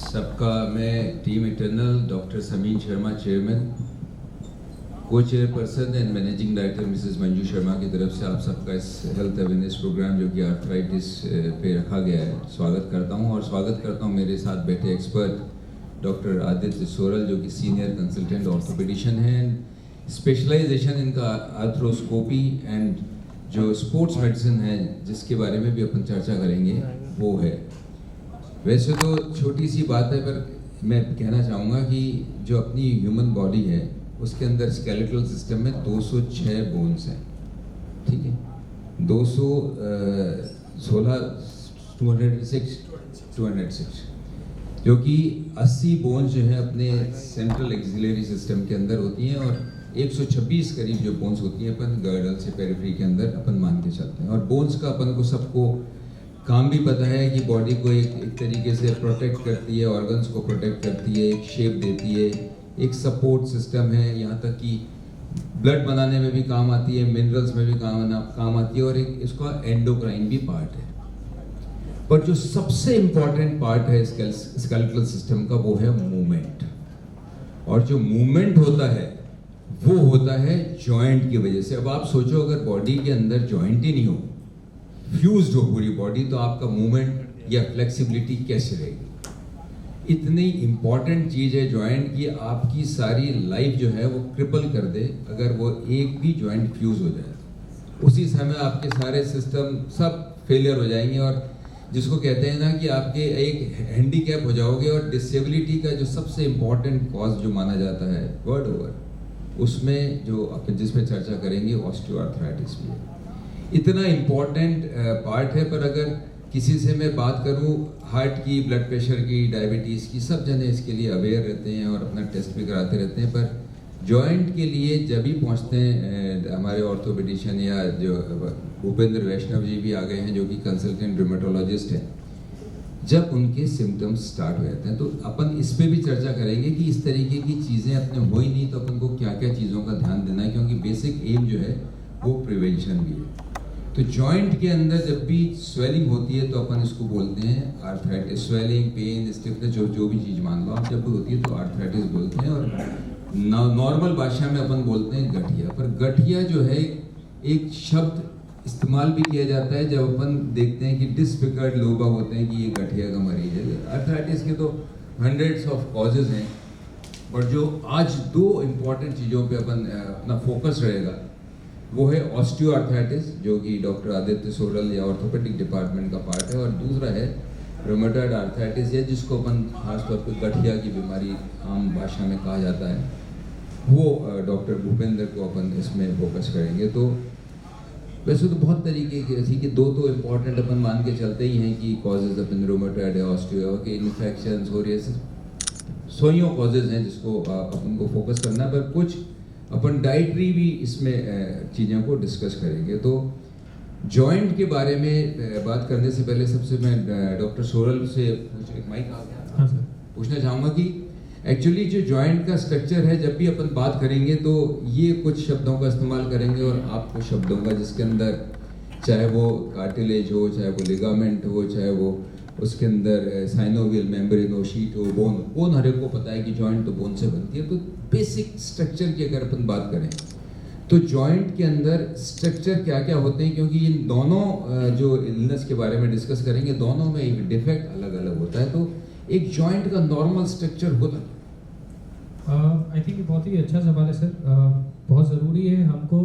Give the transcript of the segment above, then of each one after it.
सबका मैं team Eternal doctor Sameen Sharma chairman, co chairperson and managing director Mrs Manju Sharma की तरफ से आप सबका इस हेल्थ अवेयरनेस प्रोग्राम जो कि आर्थराइटिस पे रखा गया है स्वागत करता हूं। और स्वागत करता हूं मेरे साथ बैठे एक्सपर्ट डॉक्टर आदित्य सोरल जो कि सीनियर कंसल्टेंट ऑर्थोपेडिशियन हैं। स्पेशलाइजेशन इनका आर्थ्रोस्कोपी एंड जो स्पोर्ट्स मेडिसिन है जिसके बारे में भी अपन चर्चा करेंगे वो है। वैसे तो छोटी सी बात है पर मैं कहना चाहूँगा कि जो अपनी ह्यूमन बॉडी है उसके अंदर स्केलेटल सिस्टम में 206 बोन्स हैं, ठीक है। 206 जो कि 80 बोन्स जो है अपने सेंट्रल एक्सिलरी सिस्टम के अंदर होती हैं और 126 करीब जो बोन्स होती हैं अपन गर्डल से पेरिफेरी के अंदर अपन मान के चलते हैं। और बोन्स का अपन को सबको काम भी पता है कि बॉडी को एक तरीके से प्रोटेक्ट करती है, ऑर्गन्स को प्रोटेक्ट करती है, एक शेप देती है, एक सपोर्ट सिस्टम है, यहाँ तक कि ब्लड बनाने में भी काम आती है, मिनरल्स में भी काम आती है और एक इसका एंडोक्राइन भी पार्ट है। पर जो सबसे इम्पॉर्टेंट पार्ट है स्केलेटल सिस्टम का वो है मूवमेंट। और जो मूवमेंट होता है वो होता है जॉइंट की वजह से। अब आप सोचो अगर बॉडी के अंदर जॉइंट ही नहीं हो, फ्यूज्ड हो पूरी बॉडी, तो आपका मूवमेंट या फ्लेक्सिबिलिटी कैसे रहेगी। इतनी इंपॉर्टेंट चीज़ है जॉइंट की, आपकी सारी लाइफ जो है वो क्रिपल कर दे अगर वो एक भी जॉइंट फ्यूज हो जाए। उसी समय आपके सारे सिस्टम सब फेलियर हो जाएंगे और जिसको कहते हैं ना कि आपके एक हैंडीकैप हो जाओगे। और डिसेबिलिटी का जो सबसे इम्पॉर्टेंट कॉज जो माना जाता है वर्ल्ड ओवर, उसमें जो अपन जिस पे चर्चा करेंगे ऑस्टियोआर्थराइटिस भी है। इतना इम्पॉर्टेंट पार्ट है। पर अगर किसी से मैं बात करूं हार्ट की, ब्लड प्रेशर की, डायबिटीज़ की, सब जने इसके लिए अवेयर रहते हैं और अपना टेस्ट भी कराते रहते हैं। पर जॉइंट के लिए जब भी पहुंचते हैं हमारे ऑर्थोपेडिशियन या जो भूपेंद्र वैष्णव जी भी आ गए हैं जो कि कंसल्टेंट रिमेटोलॉजिस्ट हैं, जब उनके सिम्टम्स स्टार्ट हो जाते हैं तो अपन इस पर भी चर्चा करेंगे कि इस तरीके की चीज़ें अपने हो ही नहीं तो अपन को क्या क्या चीज़ों का ध्यान देना है, क्योंकि बेसिक एम जो है वो प्रिवेंशन भी है। तो जॉइंट के अंदर जब भी स्वेलिंग होती है तो अपन इसको बोलते हैं आर्थराइटिस। स्वेलिंग, पेन, स्टिफनेस जो भी चीज़ मान लो आप, जब भी होती है तो आर्थराइटिस बोलते हैं। और नॉर्मल भाषा में अपन बोलते हैं गठिया। पर गठिया जो है एक शब्द इस्तेमाल भी किया जाता है जब अपन देखते हैं कि डिसफिगर्ड लोग होते हैं कि ये गठिया का मरीज है। आर्थराइटिस के तो हंड्रेड्स ऑफ कॉजेज हैं, बट जो आज दो इम्पॉर्टेंट चीज़ों पे अपन अपना फोकस रहेगा वो है ऑस्टियोआर्थराइटिस जो कि डॉक्टर आदित्य सोरल या ऑर्थोपेडिक डिपार्टमेंट का पार्ट है, और दूसरा है रोमेटॉइड आर्थराइटिस है जिसको अपन खासतौर पर गठिया की बीमारी आम भाषा में कहा जाता है। वो डॉक्टर भूपेंद्र को अपन इसमें फोकस करेंगे। तो वैसे तो बहुत तरीके की ऐसी कि दो तो इम्पॉर्टेंट अपन मान के चलते ही हैं कि कॉजेज अपन रोमेटॉइड है, ऑस्टियो के इन्फेक्शन, सोरियासिस, सोइयों कॉजेज हैं जिसको अपन को फोकस करना है। पर कुछ अपन डाइटरी भी इसमें चीज़ों को डिस्कस करेंगे। तो जॉइंट के बारे में बात करने से पहले सबसे मैं डॉक्टर सोरल से एक माइक आ गया पूछना चाहूँगा कि एक्चुअली जो जॉइंट का स्ट्रक्चर है जब भी अपन बात करेंगे तो ये कुछ शब्दों का इस्तेमाल करेंगे और आप कुछ शब्दों का जिसके अंदर चाहे वो कार्टिलेज हो, चाहे वो लिगामेंट हो, चाहे वो उसके अंदर साइनोवियल मेम्ब्रेन, शीट हो, बोन हर एक को पता है कि जॉइंट तो बोन से बनती है। तो बेसिक स्ट्रक्चर की अगर अपन बात करें तो जॉइंट के अंदर स्ट्रक्चर क्या क्या होते हैं, क्योंकि इन दोनों जो इलनेस के बारे में डिस्कस करेंगे दोनों में एक डिफेक्ट अलग अलग होता है। तो एक जॉइंट का नॉर्मल स्ट्रक्चर होता है। आई थिंक बहुत ही अच्छा सवाल है सर। बहुत ज़रूरी है हमको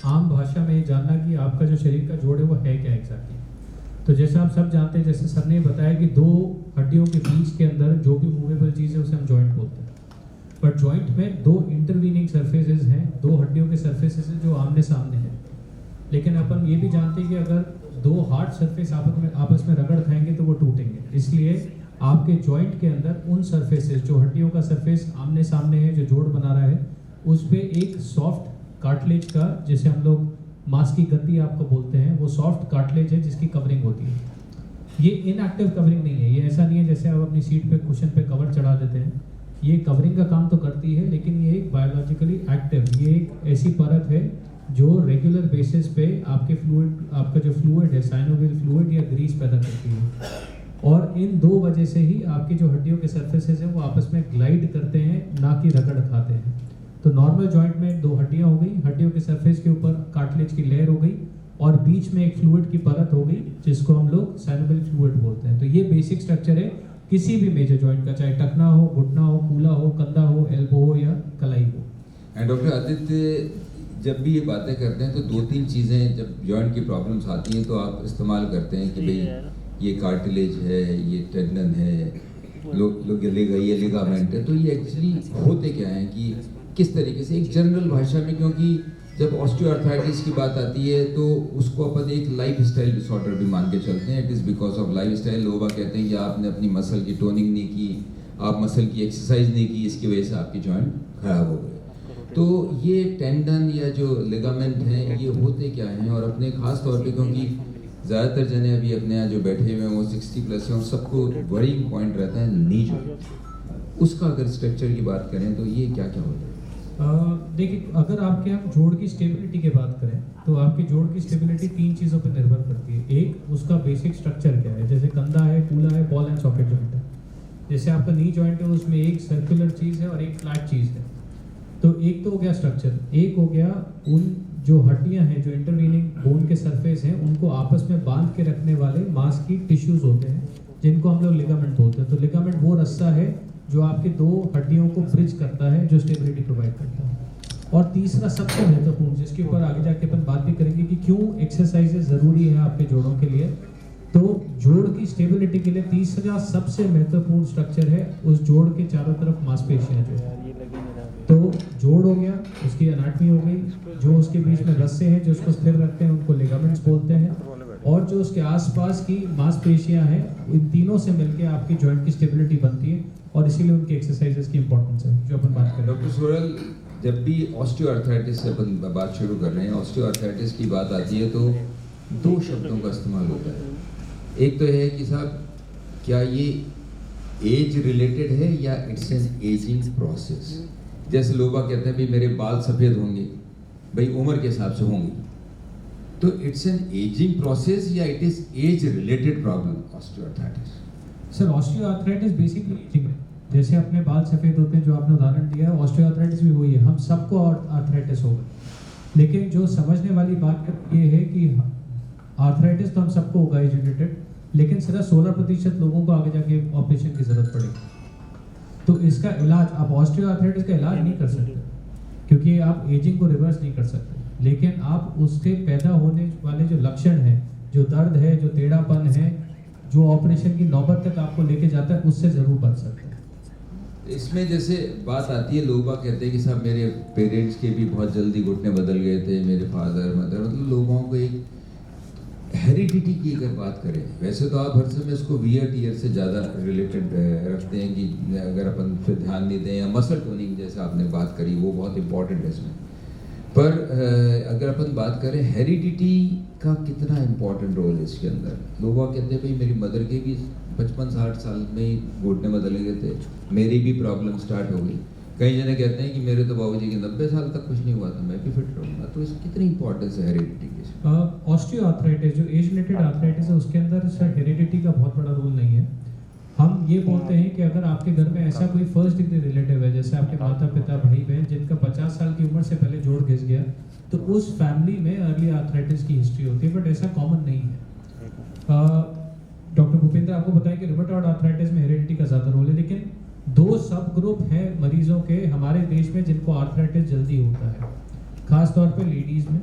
आम भाषा में जानना कि आपका जो शरीर का जोड़ है वो है क्या एग्जैक्टली। तो जैसे आप सब जानते हैं, जैसे सर ने बताया कि दो हड्डियों के बीच के अंदर जो भी मूवेबल चीज़ है उसे हम जॉइंट बोलते हैं। बट जॉइंट में दो इंटरवीनिंग सरफेसेस हैं, दो हड्डियों के सरफेसेस हैं जो आमने सामने हैं। लेकिन अपन ये भी जानते हैं कि अगर दो हार्ड सरफेस आपस में रगड़ खाएंगे तो वो टूटेंगे। इसलिए आपके जॉइंट के अंदर उन सरफेसेस जो हड्डियों का सरफेस आमने सामने है, जो जोड़ बना रहा है, उस पर एक सॉफ्ट कार्टिलेज का, जैसे हम लोग मांस की गद्दी आपको बोलते हैं, वो सॉफ्ट कार्टिलेज है जिसकी कवरिंग होती है। ये इनएक्टिव कवरिंग नहीं है, ये ऐसा नहीं है जैसे आप अपनी सीट पे कुशन पे कवर चढ़ा देते हैं। ये कवरिंग का काम तो करती है, लेकिन ये एक बायोलॉजिकली एक्टिव, ये एक ऐसी परत है जो रेगुलर बेसिस पे आपके फ्लूइड, आपका जो फ्लूइड है, साइनोवियल फ्लूइड या ग्रीस पैदा करती है। और इन दो वजह से ही आपकी जो हड्डियों के सर्फेसेस हैं वो आपस में ग्लाइड करते हैं, ना कि रगड़ खाते हैं। तो नॉर्मल जॉइंट में दो हड्डियां हो गई, हड्डियों के सरफेस के ऊपर कार्टिलेज की लेयर हो गई और बीच में एक फ्लूइड की परत हो गई जिसको हम लोग साइनोवियल फ्लूइड बोलते हैं। तो ये बेसिक स्ट्रक्चर है किसी भी मेजर जॉइंट का, चाहे टखना हो, घुटना हो, कूला हो, कंधा हो, एल्बो हो या कलाई हो। एंड डॉक्टर आदित्य, जब भी ये बातें करते हैं तो दो तीन चीज़ें जब जॉइंट की प्रॉब्लम्स आती हैं तो आप इस्तेमाल करते हैं कि भाई ये कार्टिलेज है, ये टेंडन है, लोग ये लिगामेंट है। तो ये एक्चुअली होते क्या है कि किस तरीके से, एक जनरल भाषा में, क्योंकि जब ऑस्टियोआर्थराइटिस की बात आती है तो उसको अपन एक लाइफ स्टाइल डिसऑर्डर भी मान के चलते हैं। It is because of life style. लोग कहते हैं कि आपने अपनी मसल की टोनिंग नहीं की, आप मसल की एक्सरसाइज नहीं की, इसकी वजह से आपकी जॉइंट खराब हो गए। तो ये टेंडन या जो लिगामेंट हैं ये होते क्या हैं, और अपने खास तौर पे क्योंकि ज़्यादातर जने अभी अपने यहाँ जो बैठे हुए हैं वो 60+ हैं और सबको वरीइंग पॉइंट रहता है नी जॉइंट, उसका अगर स्ट्रक्चर की बात करें तो ये क्या क्या होता है? देखिए, अगर आपके हम जोड़ की स्टेबिलिटी की बात करें तो आपकी जोड़ की स्टेबिलिटी तीन चीज़ों पर निर्भर करती है। एक, उसका बेसिक स्ट्रक्चर क्या है, जैसे कंधा है, कूला है, बॉल एंड सॉकेट जॉइंट है। जैसे आपका नी जॉइंट है उसमें एक सर्कुलर चीज़ है और एक फ्लैट चीज़ है। तो एक तो हो गया स्ट्रक्चर, एक हो गया उन जो हड्डियां हैं, जो इंटरवीनिंग बोन के सरफेस हैं, उनको आपस में बांध के रखने वाले मांस की टिश्यूज होते हैं जिनको हम लोग लिगामेंट बोलते हैं। तो लिगामेंट वो रस्सा है जो आपकी दो हड्डियों को ब्रिज करता है, जो स्टेबिलिटी प्रोवाइड करता है। और तीसरा सबसे महत्वपूर्ण, जिसके ऊपर आगे जाके अपन बात भी करेंगे कि क्यों एक्सरसाइजेज ज़रूरी है आपके जोड़ों के लिए, तो जोड़ की स्टेबिलिटी के लिए तीसरा सबसे महत्वपूर्ण स्ट्रक्चर है उस जोड़ के चारों तरफ मांसपेशियां जो है। तो जोड़ हो गया, उसकी एनाटमी हो गई, जो उसके बीच में रस्से हैं जो उसको स्थिर रखते हैं उनको लिगामेंट्स बोलते हैं, और जो उसके आसपास की मांसपेशियां हैं, इन तीनों से मिलके आपकी जॉइंट की स्टेबिलिटी बनती है और इसीलिए उनकी एक्सरसाइजेस की इंपॉर्टेंस है जो अपन बात करें। डॉक्टर सोरल, जब भी ऑस्टियोआर्थराइटिस से अपन बात शुरू कर रहे हैं, ऑस्टियोआर्थराइटिस की बात आती है तो दो शब्दों का इस्तेमाल होता है। एक तो है कि साहब क्या ये एज रिलेटेड है या इट्स एन एजिंग प्रोसेस। जैसे लोग कहते हैं भाई मेरे बाल सफ़ेद होंगे, भाई उम्र के हिसाब से होंगे, तो इट्स एन एजिंग प्रोसेस या it is age related problem osteoarthritis? Sir, osteoarthritis basically ageing है। जैसे अपने बाल सफ़ेद होते हैं जो आपने उदाहरण दिया है, ऑस्टियोआर्थराइटिस भी वही है, हम सबको आर्थराइटिस होगा। लेकिन जो समझने वाली बात ये है कि आर्थराइटिस तो हम सबको होगा एज रिलेटेड, लेकिन सिर्फ 16% लोगों को आगे जाके ऑपरेशन की जरूरत पड़ेगी। तो इसका इलाज, आप ऑस्टियोआर्थराइटिस का इलाज नहीं कर सकते क्योंकि आप एजिंग को रिवर्स नहीं कर सकते, लेकिन आप उससे पैदा होने वाले जो लक्षण हैं, जो दर्द है, जो टेढ़ापन है, जो ऑपरेशन की नौबत तक आपको लेके जाता है, उससे ज़रूर बच सकते हैं। इसमें जैसे बात आती है, लोग कहते हैं कि साहब मेरे पेरेंट्स के भी बहुत जल्दी घुटने बदल गए थे, मेरे फादर मदर, मतलब लोगों को एक हेरिडिटी की अगर बात करें, वैसे तो आप हर समय इसको वियर टीयर से ज़्यादा रिलेटेड रखते हैं कि अगर अपन फिर ध्यान नहीं दें, या मसल टोनिंग जैसे आपने बात करी वो बहुत इंपॉर्टेंट है इसमें, पर अगर अपन बात करें हेरिडिटी का कितना इम्पोर्टेंट रोल है इसके अंदर। लोग कहते हैं भाई मेरी मदर के भी 55-60 साल में ही घुटने बदल गए थे, मेरी भी प्रॉब्लम स्टार्ट हो गई। कई जने कहते हैं कि मेरे तो बाबूजी के 90 साल तक कुछ नहीं हुआ था, मैं भी फिट रहूँगा। तो इसकी कितनी इंपॉर्टेंस है हेरिडिटी की? ऑस्टियोआर्थराइटिस जो एज रिलेटेड आर्थराइटिस है उसके अंदर सर हेरिडिटी का बहुत बड़ा रोल नहीं है। हम ये बोलते हैं कि अगर आपके घर में ऐसा कोई फर्स्ट डिग्री रिलेटिव है, जैसे आपके माता पिता भाई बहन जिनका 50 साल की उम्र से पहले जोड़ घिस गया, तो उस फैमिली में अर्ली आर्थराइटिस की हिस्ट्री होती है, बट ऐसा कॉमन नहीं है। डॉक्टर भूपेंद्र आपको बताएं कि रूमेटॉइड आर्थराइटिस में हेरिडिटी का ज़्यादा रोल है, लेकिन दो सब ग्रुप हैं मरीजों के हमारे देश में जिनको आर्थराइटिस जल्दी होता है, खास तौर पे लेडीज़ में।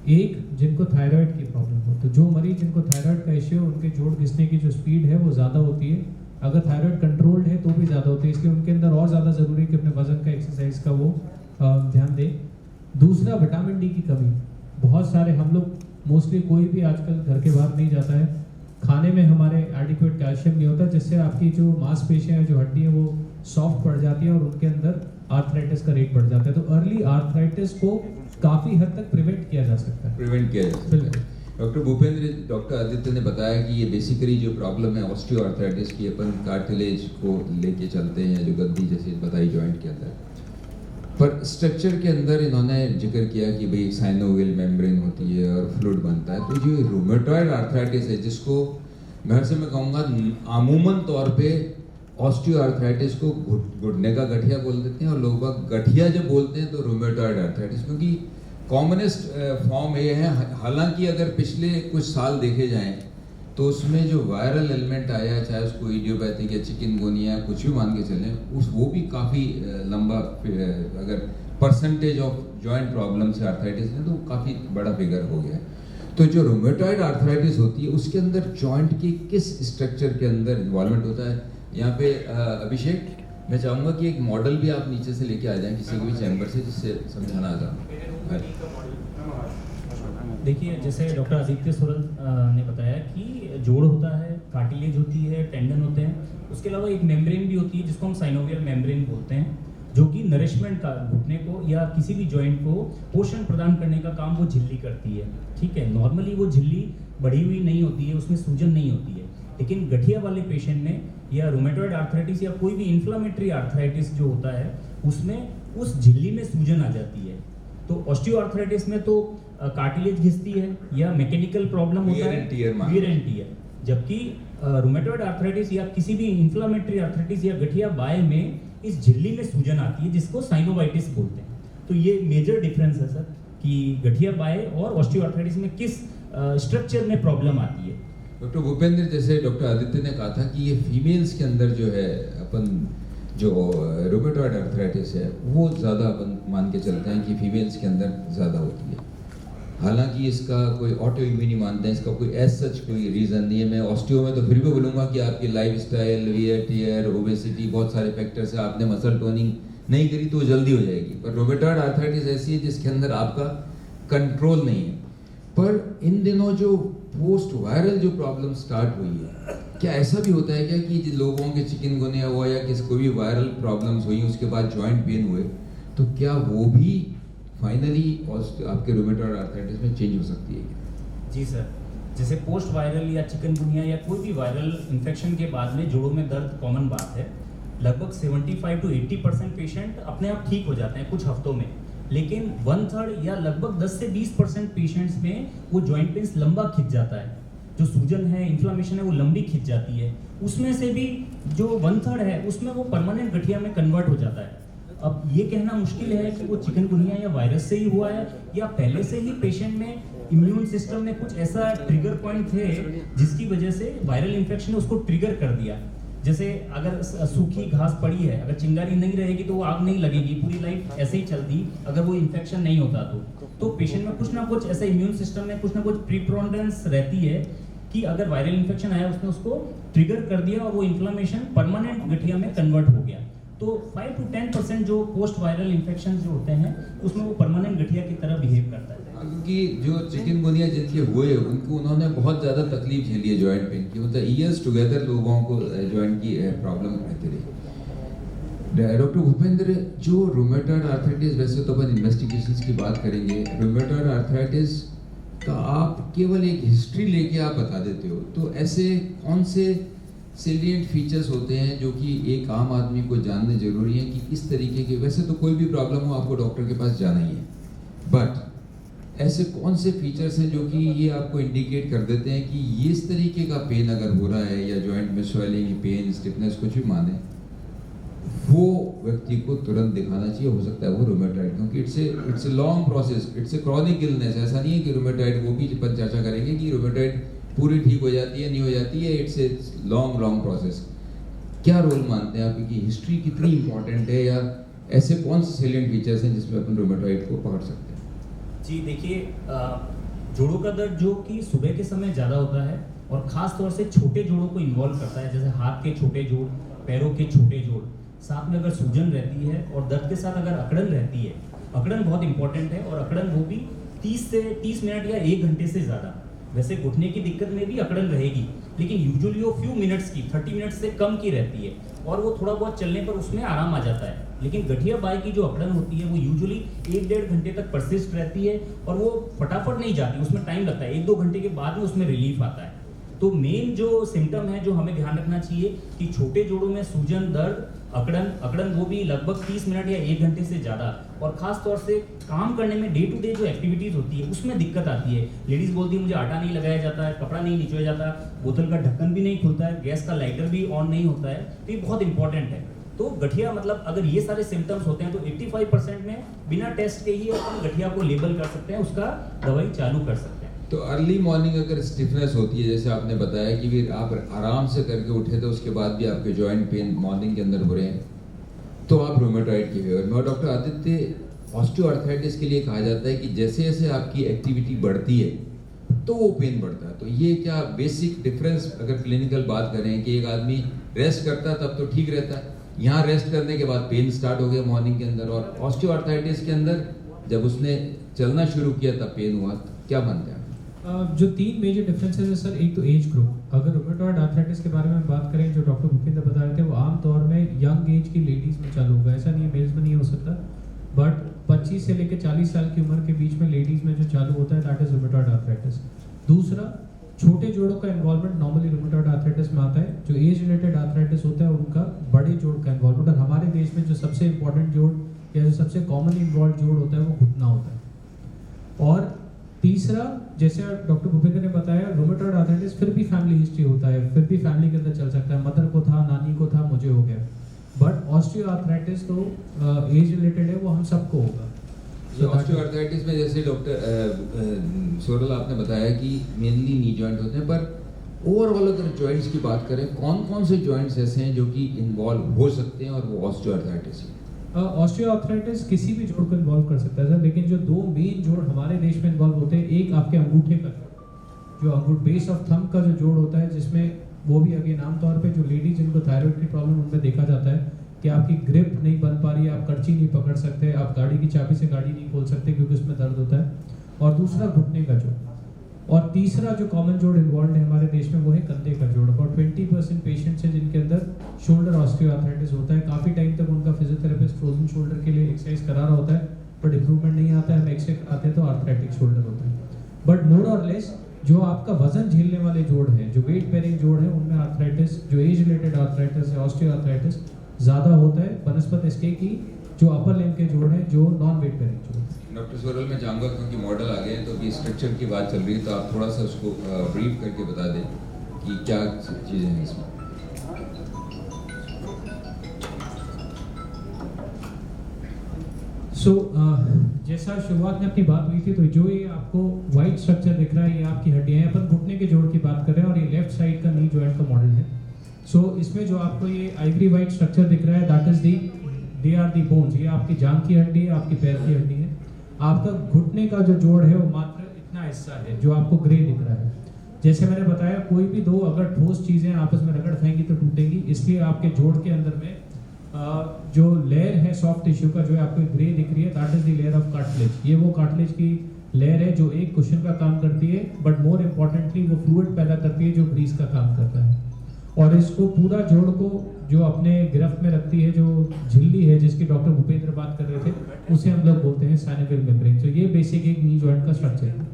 एक, जिनको थायराइड की प्रॉब्लम हो, तो जो मरीज जिनको थायराइड का इश्यू है उनके जोड़ घिसने की जो स्पीड है वो ज़्यादा होती है। अगर थायराइड कंट्रोल्ड है तो भी ज़्यादा होती है, इसलिए उनके अंदर और ज़्यादा ज़रूरी है कि अपने वजन का, एक्सरसाइज का वो ध्यान दें। दूसरा, विटामिन डी की कमी। बहुत सारे हम लोग मोस्टली कोई भी आजकल घर के बाहर नहीं जाता है, खाने में हमारे एडिक्वेट कैल्शियम नहीं होता, जिससे आपकी जो मांसपेशियां हैं, जो हड्डी है, वो सॉफ्ट पड़ जाती है और उनके अंदर आर्थराइटिस का रेट बढ़ जाता है। तो अर्ली आर्थराइटिस को काफ़ी हद तक प्रिवेंट किया जा सकता है। प्रिवेंट किया जा सकता है। डॉक्टर भूपेंद्र, डॉक्टर आदित्य ने बताया कि ये बेसिकली जो प्रॉब्लम है ऑस्टियोआर्थराइटिस की, अपन कार्टिलेज को लेके चलते हैं, जो गद्दी जैसे बताई जॉइंट के अंदर, पर स्ट्रक्चर के अंदर इन्होंने जिक्र किया कि भाई साइनोवियल मेम्ब्रेन होती है और फ्लूइड बनता है। तो जो रूमेटॉइड आर्थराइटिस है, जिसको घर से मैं कहूँगा अमूमन तौर पे ऑस्टियोआर्थराइटिस को घुटने का गठिया बोल देते हैं, और लोग बाग गठिया जब बोलते हैं तो रूमेटॉइड आर्थराइटिस, क्योंकि कॉमनेस्ट फॉर्म ये है। हालांकि अगर पिछले कुछ साल देखे जाएं तो उसमें जो वायरल एलिमेंट आया, चाहे उसको इडियोपैथिक या चिकनगुनिया कुछ भी मान के चलें, वो भी काफ़ी लंबा, अगर परसेंटेज ऑफ जॉइंट प्रॉब्लम से आर्थराइटिस है तो काफ़ी बड़ा फिगर हो गया है। तो जो रूमेटॉइड आर्थराइटिस होती है उसके अंदर जॉइंट की किस स्ट्रक्चर के अंदर इन्वॉल्वमेंट होता है, यहाँ पे अभिषेक मैं चाहूँगा कि एक मॉडल भी आप नीचे से लेके आ जाएं किसी भी चैम्बर से, जिससे समझाना आसान। देखिए, जैसे डॉक्टर आदित्य सुरल ने बताया कि जोड़ होता है, कार्टिलेज होती है, टेंडन होते हैं, उसके अलावा एक मेम्ब्रेन भी होती है जिसको हम साइनोवियल मेम्ब्रेन बोलते हैं, जो कि नरिशमेंट का, घुटने को या किसी भी जॉइंट को पोषण प्रदान करने का काम वो झिल्ली करती है। ठीक है, नॉर्मली वो झिल्ली बढ़ी हुई नहीं होती है, उसमें सूजन नहीं होती है, लेकिन गठिया वाले पेशेंट में या रूमेटॉइड आर्थराइटिस या कोई भी इन्फ्लामेटरी आर्थराइटिस जो होता है उसमें उस झिल्ली में सूजन आ जाती है। तो ऑस्टियोआर्थराइटिस में तो कार्टिलेज घिसती है या मैकेनिकल प्रॉब्लम होता है, वियर एंड टियर, जबकि रूमेटॉइड आर्थराइटिस या किसी भी इन्फ्लामेटरी आर्थराइटिस या गठिया बाय में इस झिल्ली में सूजन आती है, जिसको साइनोवाइटिस बोलते हैं। तो ये मेजर डिफरेंस है सर कि गठिया बाय और ऑस्टियोआर्थराइटिस में किस स्ट्रक्चर में प्रॉब्लम आती है। डॉक्टर भूपेंद्र, जैसे डॉक्टर आदित्य ने कहा था कि ये फीमेल्स के अंदर जो है अपन जो रूमेटॉइड आर्थराइटिस है वो ज़्यादा अपन मान के चलते हैं कि फीमेल्स के अंदर ज़्यादा होती है। हालांकि इसका कोई ऑटो इम्यूनी मानते हैं, इसका कोई एज सच कोई रीज़न नहीं है। मैं ऑस्टियो में तो फिर भी बोलूँगा कि आपकी लाइफस्टाइल, वियर टियर, ओबेसिटी, बहुत सारे फैक्टर्स है, आपने मसल टोनिंग नहीं करी तो जल्दी हो जाएगी। पर रूमेटॉइड आर्थराइटिस ऐसी है जिसके अंदर आपका कंट्रोल नहीं है। पर इन दिनों जो पोस्ट वायरल जो प्रॉब्लम स्टार्ट हुई है, क्या ऐसा भी होता है क्या कि जिन लोगों के चिकनगुनिया हुआ या किसी कोई भी वायरल प्रॉब्लम्स हुई उसके बाद जॉइंट पेन हुए, तो क्या वो भी फाइनली आपके रूमेटॉइड आर्थराइटिस में चेंज हो सकती है? जी सर, जैसे पोस्ट वायरल या चिकनगुनिया या कोई भी वायरल इन्फेक्शन के बाद में जोड़ों में दर्द कॉमन बात है। लगभग 75 to 80% पेशेंट अपने आप ठीक हो जाते हैं कुछ हफ्तों में, लेकिन 1/3 या लगभग 10 से 20% पेशेंट्स में वो जॉइंट पेन्स लंबा खिंच जाता है, जो सूजन है, इन्फ्लामेशन है, वो लंबी खिंच जाती है। उसमें से भी जो 1/3 है उसमें वो परमानेंट गठिया में कन्वर्ट हो जाता है। अब ये कहना मुश्किल है कि वो चिकनगुनिया या वायरस से ही हुआ है या पहले से ही पेशेंट में इम्यून सिस्टम में कुछ ऐसा ट्रिगर पॉइंट थे जिसकी वजह से वायरल इन्फेक्शन ने उसको ट्रिगर कर दिया। जैसे अगर सूखी घास पड़ी है, अगर चिंगारी नहीं रहेगी तो वो आग नहीं लगेगी, पूरी लाइफ ऐसे ही चलती अगर वो इन्फेक्शन नहीं होता तो पेशेंट में कुछ ना कुछ ऐसा इम्यून सिस्टम में कुछ ना कुछ प्रीप्रोंडेंस रहती है कि अगर वायरल इन्फेक्शन आया उसने उसको ट्रिगर कर दिया और वो इन्फ्लेमेशन परमानेंट गठिया में कन्वर्ट हो गया। तो 5 to 10% जो पोस्ट वायरल इन्फेक्शन जो होते हैं उसमें वो परमानेंट गठिया की तरह बिहेव करता है। क्योंकि जो चिकनगुनिया जिनके हुए उन्होंने बहुत ज़्यादा तकलीफ झेली है जॉइंट पेन की, मतलब ईयर्स टुगेदर लोगों को जॉइंट की प्रॉब्लम रहती रही। डॉक्टर भूपेंद्र, जो रूमेटॉइड आर्थराइटिस, वैसे तो अपन इन्वेस्टिगेशंस की बात करेंगे, रूमेटॉइड आर्थराइटिस का आप केवल एक हिस्ट्री लेके आप बता देते हो, तो ऐसे कौन से सेलिएंट फीचर्स होते हैं जो कि एक आम आदमी को जानने जरूरी है कि इस तरीके के, वैसे तो कोई भी प्रॉब्लम हो आपको डॉक्टर के पास जाना ही है, बट ऐसे कौन से फीचर्स हैं जो कि ये आपको इंडिकेट कर देते हैं कि ये इस तरीके का पेन अगर हो रहा है या जॉइंट में स्वेलिंग, पेन, स्टिफनेस कुछ भी माने, वो व्यक्ति को तुरंत दिखाना चाहिए। हो सकता है वो रूमेटॉइड, क्योंकि it's a long process, it's a chronic illness. ऐसा नहीं है कि रूमेटॉइड, वो भी अपन चर्चा करेंगे कि रूमेटॉइड पूरी ठीक हो जाती है, नहीं हो जाती है, इट्स ए लॉन्ग प्रोसेस। क्या रोल मानते हैं आप कि हिस्ट्री कितनी इंपॉर्टेंट है, या ऐसे कौन से सेलिएंट फीचर्स हैं जिसमें अपन रूमेटॉइड को पकड़ सकते हैं? जी देखिए, जोड़ों का दर्द जो कि सुबह के समय ज़्यादा होता है और ख़ास तौर से छोटे जोड़ों को इन्वॉल्व करता है, जैसे हाथ के छोटे जोड़, पैरों के छोटे जोड़, साथ में अगर सूजन रहती है और दर्द के साथ अगर अकड़न रहती है, अकड़न बहुत इंपॉर्टेंट है, और अकड़न वो भी 30 मिनट या 1 घंटे से ज़्यादा। वैसे घुटने की दिक्कत में भी अकड़न रहेगी, लेकिन यूजुअली वो फ्यू मिनट्स की, 30 मिनट से कम की रहती है और वो थोड़ा बहुत चलने पर उसमें आराम आ जाता है। लेकिन गठिया बाय की जो अकड़न होती है वो यूजुअली 1-1.5 घंटे तक परसिस्ट रहती है और वो फटाफट नहीं जाती, उसमें टाइम लगता है, 1-2 घंटे के बाद में उसमें रिलीफ आता है। तो मेन जो सिम्टम है जो हमें ध्यान रखना चाहिए कि छोटे जोड़ों में सूजन, दर्द, अकड़न वो भी लगभग 30 मिनट या 1 घंटे से ज़्यादा, और खास तौर से काम करने में डे टू डे जो एक्टिविटीज़ होती है उसमें दिक्कत आती है। लेडीज़ बोलती है मुझे आटा नहीं लगाया जाता है, कपड़ा नहीं निचोया जाता, बोतल का ढक्कन भी नहीं खुलता है, गैस का लाइटर भी ऑन नहीं होता है, तो ये बहुत इंपॉर्टेंट है। तो गठिया मतलब अगर ये सारे सिम्टम्स होते हैं तो 85% में बिना टेस्ट के ही अपन गठिया को लेबल कर सकते हैं, उसका दवाई चालू कर सकते हैं। तो अर्ली मॉर्निंग अगर स्टिफनेस होती है, जैसे आपने बताया कि फिर आप आराम से करके उठे तो उसके बाद भी आपके जॉइंट पेन मॉर्निंग के अंदर हो रहे हैं, तो आप रोमेटॉइड के फेवर में। और डॉक्टर आदित्य, ऑस्टियोआर्थराइटिस के लिए कहा जाता है कि जैसे जैसे आपकी एक्टिविटी बढ़ती है तो वो पेन बढ़ता है। तो ये क्या बेसिक डिफरेंस अगर क्लिनिकल बात करें कि एक आदमी रेस्ट करता है तब तो ठीक रहता है, यहाँ रेस्ट करने के बाद पेन स्टार्ट हो गया मॉर्निंग के अंदर, और ऑस्टियोआर्थराइटिस के अंदर जब उसने चलना शुरू किया तब पेन हुआ, क्या मानते हैं? जो 3 मेजर डिफरेंसेस है सर, एक तो एज ग्रुप। अगर रूमेटॉइड आर्थराइटिस के बारे में बात करें, जो डॉक्टर भूपेंद्र बता रहे थे, वो आमतौर में यंग एज की लेडीज़ में चालू होगा, ऐसा नहीं है मेल्स में नहीं हो सकता, बट 25 से लेकर 40 साल की उम्र के बीच में लेडीज़ में जो चालू होता है दैट इज रूमेटॉइड आर्थराइटिस। दूसरा, छोटे जोड़ों का इन्वॉल्वमेंट नॉर्मली रूमेटॉइड आर्थराइटिस में आता है। जो एज रिलेटेड आर्थराइटिस होता है उनका बड़े जोड़ का इन्वॉल्वमेंट, और हमारे देश में जो सबसे इंपॉर्टेंट जोड़ या जो सबसे कॉमन इन्वॉल्व जोड़ होता है वो घुटना होता है। और तीसरा, जैसे डॉक्टर भूपेंद्र ने बताया, रूमेटॉइड आर्थराइटिस फिर भी फैमिली हिस्ट्री होता है, फिर भी फैमिली के अंदर चल सकता है, मदर को था, नानी को था, मुझे हो गया। बट ऑस्टियोआर्थराइटिस तो एज रिलेटेड है, वो हम सबको होगा। ऑस्टियोआर्थराइटिस में जैसे डॉक्टर सोरल आपने बताया कि मेनली नी जॉइंट होते हैं, पर ओवरऑल अगर जॉइंट्स की बात करें, कौन कौन से जॉइंट्स ऐसे हैं जो कि इन्वॉल्व हो सकते हैं और वो ऑस्टियोआर्थराइटिस है? ऑस्टियोआर्थराइटिस किसी भी जोड़ को इन्वॉल्व कर सकता है सर, लेकिन जो 2 मेन जोड़ हमारे देश में इन्वॉल्व होते हैं, एक आपके अंगूठे का जो बेस ऑफ थंब का जो जोड़ होता है, जिसमें वो भी अगेन आमतौर पे जो लेडीज जिनको थायराइड की प्रॉब्लम उनमें देखा जाता है कि आपकी ग्रिप नहीं बन पा रही है, आप करची नहीं पकड़ सकते, आप गाड़ी की चाबी से गाड़ी नहीं खोल सकते क्योंकि उसमें दर्द होता है। और दूसरा घुटने का जोड़, और तीसरा जो कॉमन जोड़ इन्वॉल्व है हमारे देश में वो है कंधे का जोड़। और 20% पेशेंट्स हैं जिनके अंदर शोल्डर ऑस्टियोआर्थराइटिस होता है। काफ़ी टाइम तक उनका फिजियोथेरेपिस्ट फ्रोजन शोल्डर के लिए एक्सरसाइज करा रहा होता है, बट इंप्रूवमेंट नहीं आता है, हम एक्सरे कराते हैं तो आर्थराइटिक शोल्डर होता है। बट मोर और लेस जो आपका वजन झेलने वाले जोड़ हैं, जो वेट बेरिंग जोड़ है, उनमें आर्थराइटिस, जो एज रिलेटेड आर्थराइटिस है, ऑस्टियोआर्थराइटिस ज़्यादा होता है बनस्पत इसके की जो अपर लिम्ब के जोड़ हैं, जो नॉन वेट बेरिंग जोड़। डॉक्टर सोरल, मैं चाहूँगा क्योंकि मॉडल आ गए हैं तो अभी स्ट्रक्चर की बात चल रही है, तो आप थोड़ा सा उसको ब्रीफ करके बता दें कि क्या चीज़ें हैं इसमें। जैसा शुरुआत में अपनी बात हुई थी, तो जो ये आपको वाइट स्ट्रक्चर दिख रहा है, ये आपकी हड्डियाँ हैं। अपन घुटने के जोड़ की बात कर रहे हैं और ये लेफ्ट साइड का नी जॉइंट का मॉडल है। इसमें जो आपको ये आइवरी वाइट स्ट्रक्चर दिख रहा है, that is they are the bones. ये आपकी जांघ की हड्डी है, आपकी पैर की हड्डी है। आपका घुटने का जो जोड़ है वो मात्र इतना हिस्सा है जो आपको ग्रे दिख रहा है। जैसे मैंने बताया, कोई भी 2 अगर ठोस चीज़ें आपस में रगड़ खाएंगी तो टूटेंगी, इसलिए आपके जोड़ के अंदर में जो लेयर है सॉफ्ट टिश्यू का, जो आपको ग्रे दिख रही है, that is the layer of cartilage. ये वो कार्टिलेज की लेयर है जो एक कुशन का काम करती है, बट मोर इम्पॉर्टेंटली वो फ्लूइड पैदा करती है जो ब्रीज का काम करता है। और इसको पूरा जोड़ को जो अपने गिरफ्त में रखती है, जो झिल्ली है जिसकी डॉक्टर भूपेंद्र बात कर रहे थे, उसे हम लोग बोलते हैं साइनोवियल मेम्ब्रेन। तो ये बेसिक एक नी जॉइंट का स्ट्रक्चर है।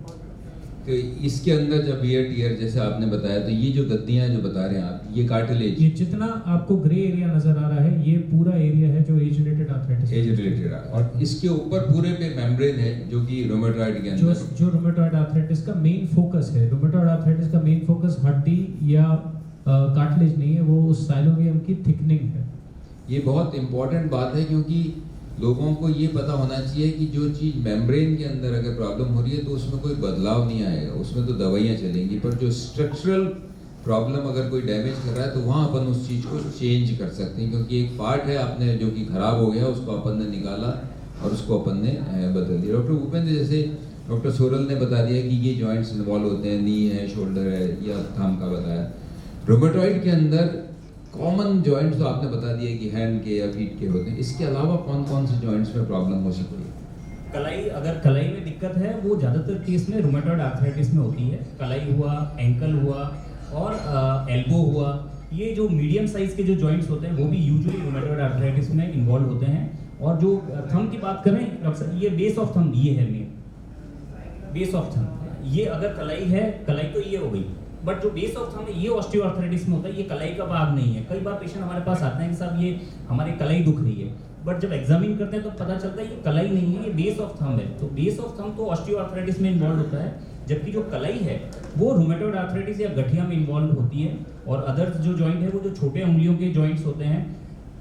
तो इसके अंदर जब ईयर टीयर जैसे आपने बताया, तो ये जो गद्दियां जो बता रहे हैं आप, ये कार्टिलेज, ये जितना आपको ग्रे एरिया नजर आ रहा है, ये पूरा एरिया है जो age related arthritis, age related, और इसके ऊपर पूरे पे मेम्ब्रेन है जो कि रोमेटॉइड के अंदर, जो रोमेटॉइड आर्थराइटिस का मेन फोकस है। रोमेटॉइड आर्थराइटिस का मेन फोकस हड्डी या कार्टिलेज नहीं है, वो उस साइनोवियम की थिकनिंग है। ये बहुत इंपॉर्टेंट बात है क्योंकि लोगों को ये पता होना चाहिए कि जो चीज़ मेम्ब्रेन के अंदर अगर प्रॉब्लम हो रही है तो उसमें कोई बदलाव नहीं आएगा, उसमें तो दवाइयाँ चलेंगी, पर जो स्ट्रक्चरल प्रॉब्लम अगर कोई डैमेज कर रहा है तो वहाँ अपन उस चीज़ को चेंज कर सकते हैं, क्योंकि एक पार्ट है आपने जो कि खराब हो गया, उसको अपन ने निकाला और उसको अपन ने बदल दिया। डॉक्टर भूपेंद्र, जैसे डॉक्टर सोरल ने बता दिया कि ये जॉइंट्स इन्वॉल्व होते हैं, नी है, शोल्डर है या थंब का बताया। रोमेटॉइड के अंदर कॉमन जॉइंट्स तो आपने बता दिया कि हैंड के या फीट के होते हैं, इसके अलावा कौन कौन से जॉइंट्स में प्रॉब्लम हो सकती है? कलाई, अगर कलाई में दिक्कत है वो ज़्यादातर केस में रूमेटॉइड आर्थराइटिस में होती है। कलाई हुआ, एंकल हुआ और एल्बो हुआ, ये जो मीडियम साइज के जो जॉइंट्स होते हैं वो भी यूजुअली रूमेटॉइड आर्थराइटिस में इन्वॉल्व होते हैं। और जो थंब की बात करें, अक्सर ये बेस ऑफ थंब ये है मेन बेस ऑफ थंब। ये अगर कलाई है, कलाई तो ये हो गई, बट जो बेस ऑफ थंब है ये ऑस्टियोआर्थराइटिस में होता है, ये कलाई का भाग नहीं है। कई बार पेशेंट हमारे पास आते हैं कि साहब ये हमारे कलाई दुख रही है, बट जब एग्जामिन करते हैं तो पता चलता है ये कलाई नहीं है, ये बेस ऑफ थंब है। तो बेस ऑफ थंब तो ऑस्टियोआर्थराइटिस में इन्वॉल्व होता है, जबकि जो कलाई है वो रूमेटॉइड आर्थराइटिस या गठिया में इन्वॉल्व होती है। और अदर जो जॉइंट है वो जो छोटे उंगलियों के जॉइंट्स होते हैं,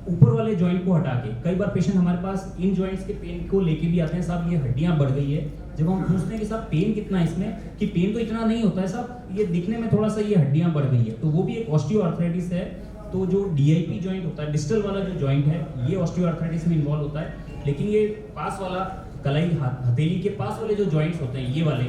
ऊपर वाले जॉइंट को हटा के, कई बार पेशेंट हमारे पास इन जॉइंट्स के पेन को लेके भी आते हैं, साहब ये हड्डियां बढ़ गई है। जब हम पूछते हैं कि साहब पेन कितना है इसमें, कि पेन तो इतना नहीं होता है साहब, ये दिखने में थोड़ा सा ये हड्डियां बढ़ गई है, तो वो भी एक ऑस्टियोआर्थराइटिस है। तो जो डीआईपी जॉइंट होता है, डिस्टल वाला जो जॉइंट है, ये ऑस्टियोआर्थराइटिस में इन्वॉल्व होता है। लेकिन ये पास वाला कलाई हथेली के पास वाले जो जॉइंट्स होते हैं, ये वाले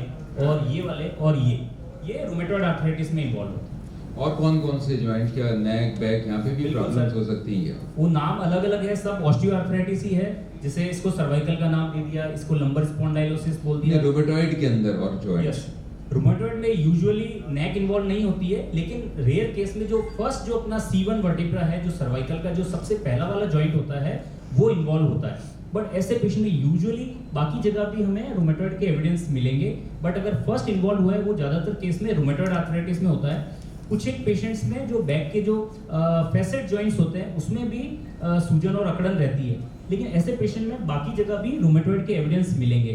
और ये वाले और ये रूमेटॉइड आर्थराइटिस में इन्वॉल्व होते हैं। और कौन कौन से जॉइंट, क्या नेक, बैक, यहाँ पे भी बिल्कुल प्रॉब्लम्स सर। हो सकती है? वो नाम अलग अलग है, सब ऑस्टियोआर्थराइटिस ही है। जैसे इसको सर्वाइकल का नाम दे दिया, इसको लंबर स्पॉन्डाइलोसिस बोल दिया। रूमेटॉइड के अंदर और जॉइंट, यस, रूमेटॉइड में यूजुअली नेक इन्वॉल्व नहीं होती है, लेकिन रेयर केस में जो फर्स्ट जो अपना C1 वर्टिब्रा है, जो सर्वाइकल का जो सबसे पहला वाला जॉइंट होता है, वो इन्वॉल्व होता है। बट ऐसे पेशेंट में यूजुअली बाकी जगह भी हमें रूमेटॉइड के एविडेंस मिलेंगे, बट अगर फर्स्ट इन्वॉल्व हुआ है वो ज्यादातर केस में रूमेटॉइड आर्थराइटिस में होता है। कुछ एक पेशेंट्स में जो बैक के जो फैसेट जॉइंट्स होते हैं उसमें भी सूजन और अकड़न रहती है, लेकिन ऐसे पेशेंट में बाकी जगह भी रूमेटॉइड के एविडेंस मिलेंगे।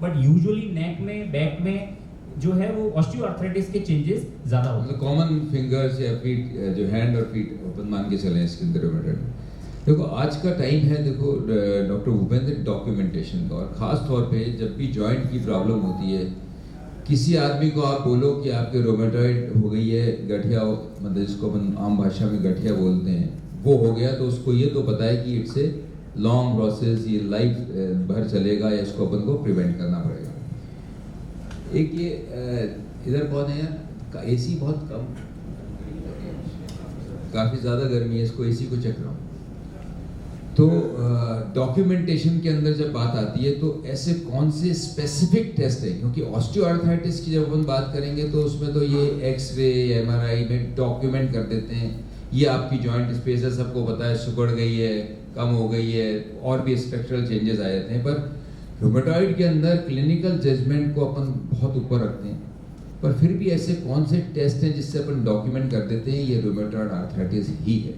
बट यूजुअली नेक में, बैक में जो है वो ऑस्टियोआर्थराइटिस के चेंजेस ज्यादा होते हैं। कॉमन फिंगर्स या फीट, जो हैंड और फीट अपन मान के चले इसके अंदर रूमेटॉइड। देखो आज का टाइम है, देखो डॉक्टर भूपेंद्र, डॉक्यूमेंटेशन का, और ख़ास तौर पे जब भी जॉइंट की प्रॉब्लम होती है, किसी आदमी को आप बोलो कि आपके रोमेटॉइड हो गई है, गठिया, मतलब जिसको अपन आम भाषा में गठिया बोलते हैं, वो हो गया, तो उसको ये तो पता है कि इट्स ए लॉन्ग प्रोसेस, ये लाइफ भर चलेगा, या इसको अपन को प्रिवेंट करना पड़ेगा। एक ये इधर कौन है यार, एसी बहुत कम, काफ़ी ज़्यादा गर्मी है, इसको एसी को चेक कराओ। तो डॉक्यूमेंटेशन के अंदर जब बात आती है तो ऐसे कौन से स्पेसिफिक टेस्ट है, क्योंकि ऑस्टियोआर्थराइटिस की जब अपन बात करेंगे तो उसमें तो ये एक्सरे, एमआरआई में डॉक्यूमेंट कर देते हैं, ये आपकी जॉइंट स्पेस है, सबको पता है, सिकुड़ गई है, कम हो गई है, और भी स्ट्रक्चरल चेंजेस आ जाते हैं। पर रूमेटॉइड के अंदर क्लिनिकल जजमेंट को अपन बहुत ऊपर रखते हैं, पर फिर भी ऐसे कौन से टेस्ट हैं जिससे अपन डॉक्यूमेंट कर देते हैं ये रूमेटॉइड आर्थराइटिस ही है?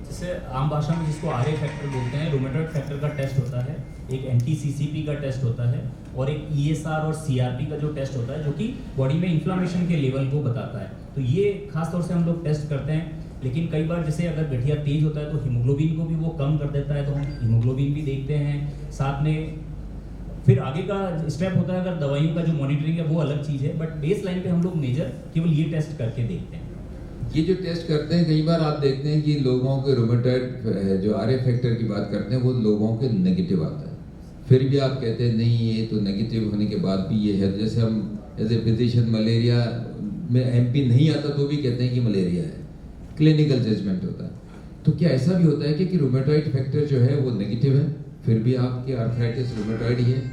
जैसे आम भाषा में जिसको आरए फैक्टर बोलते हैं, रूमेटॉइड फैक्टर का टेस्ट होता है, एक एंटी-सीसीपी का टेस्ट होता है, और एक ईएसआर और सीआरपी का जो टेस्ट होता है, जो कि बॉडी में इन्फ्लामेशन के लेवल को बताता है। तो ये खास तौर से हम लोग टेस्ट करते हैं। लेकिन कई बार जैसे अगर गठिया तेज होता है तो हीमोग्लोबिन को भी वो कम कर देता है, तो हम हीमोग्लोबिन भी देखते हैं। साथ में फिर आगे का स्टेप होता है, अगर दवाइयों का जो मॉनिटरिंग है वो अलग चीज़ है, बट बेस लाइन पे हम लोग मेजर केवल ये टेस्ट करके देखते हैं। ये जो टेस्ट करते हैं, कई बार आप देखते हैं कि लोगों के रूमेटॉइड जो आरए फैक्टर की बात करते हैं वो लोगों के नेगेटिव आता है, फिर भी आप कहते हैं नहीं ये तो नेगेटिव होने के बाद भी ये है। जैसे हम एज ए फिजिशियन मलेरिया में एमपी नहीं आता तो भी कहते हैं कि मलेरिया है, क्लिनिकल जजमेंट होता है। तो क्या ऐसा भी होता है कि रूमेटॉइड फैक्टर जो है वो नेगेटिव है, फिर भी आपके आर्थराइटिस रूमेटॉइड ही है,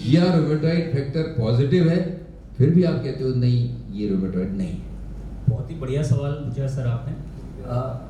या रूमेटॉइड फैक्टर पॉजिटिव है, फिर भी आप कहते हो नहीं ये रूमेटॉइड नहीं है? बहुत ही बढ़िया सवाल पूछा सर आपने।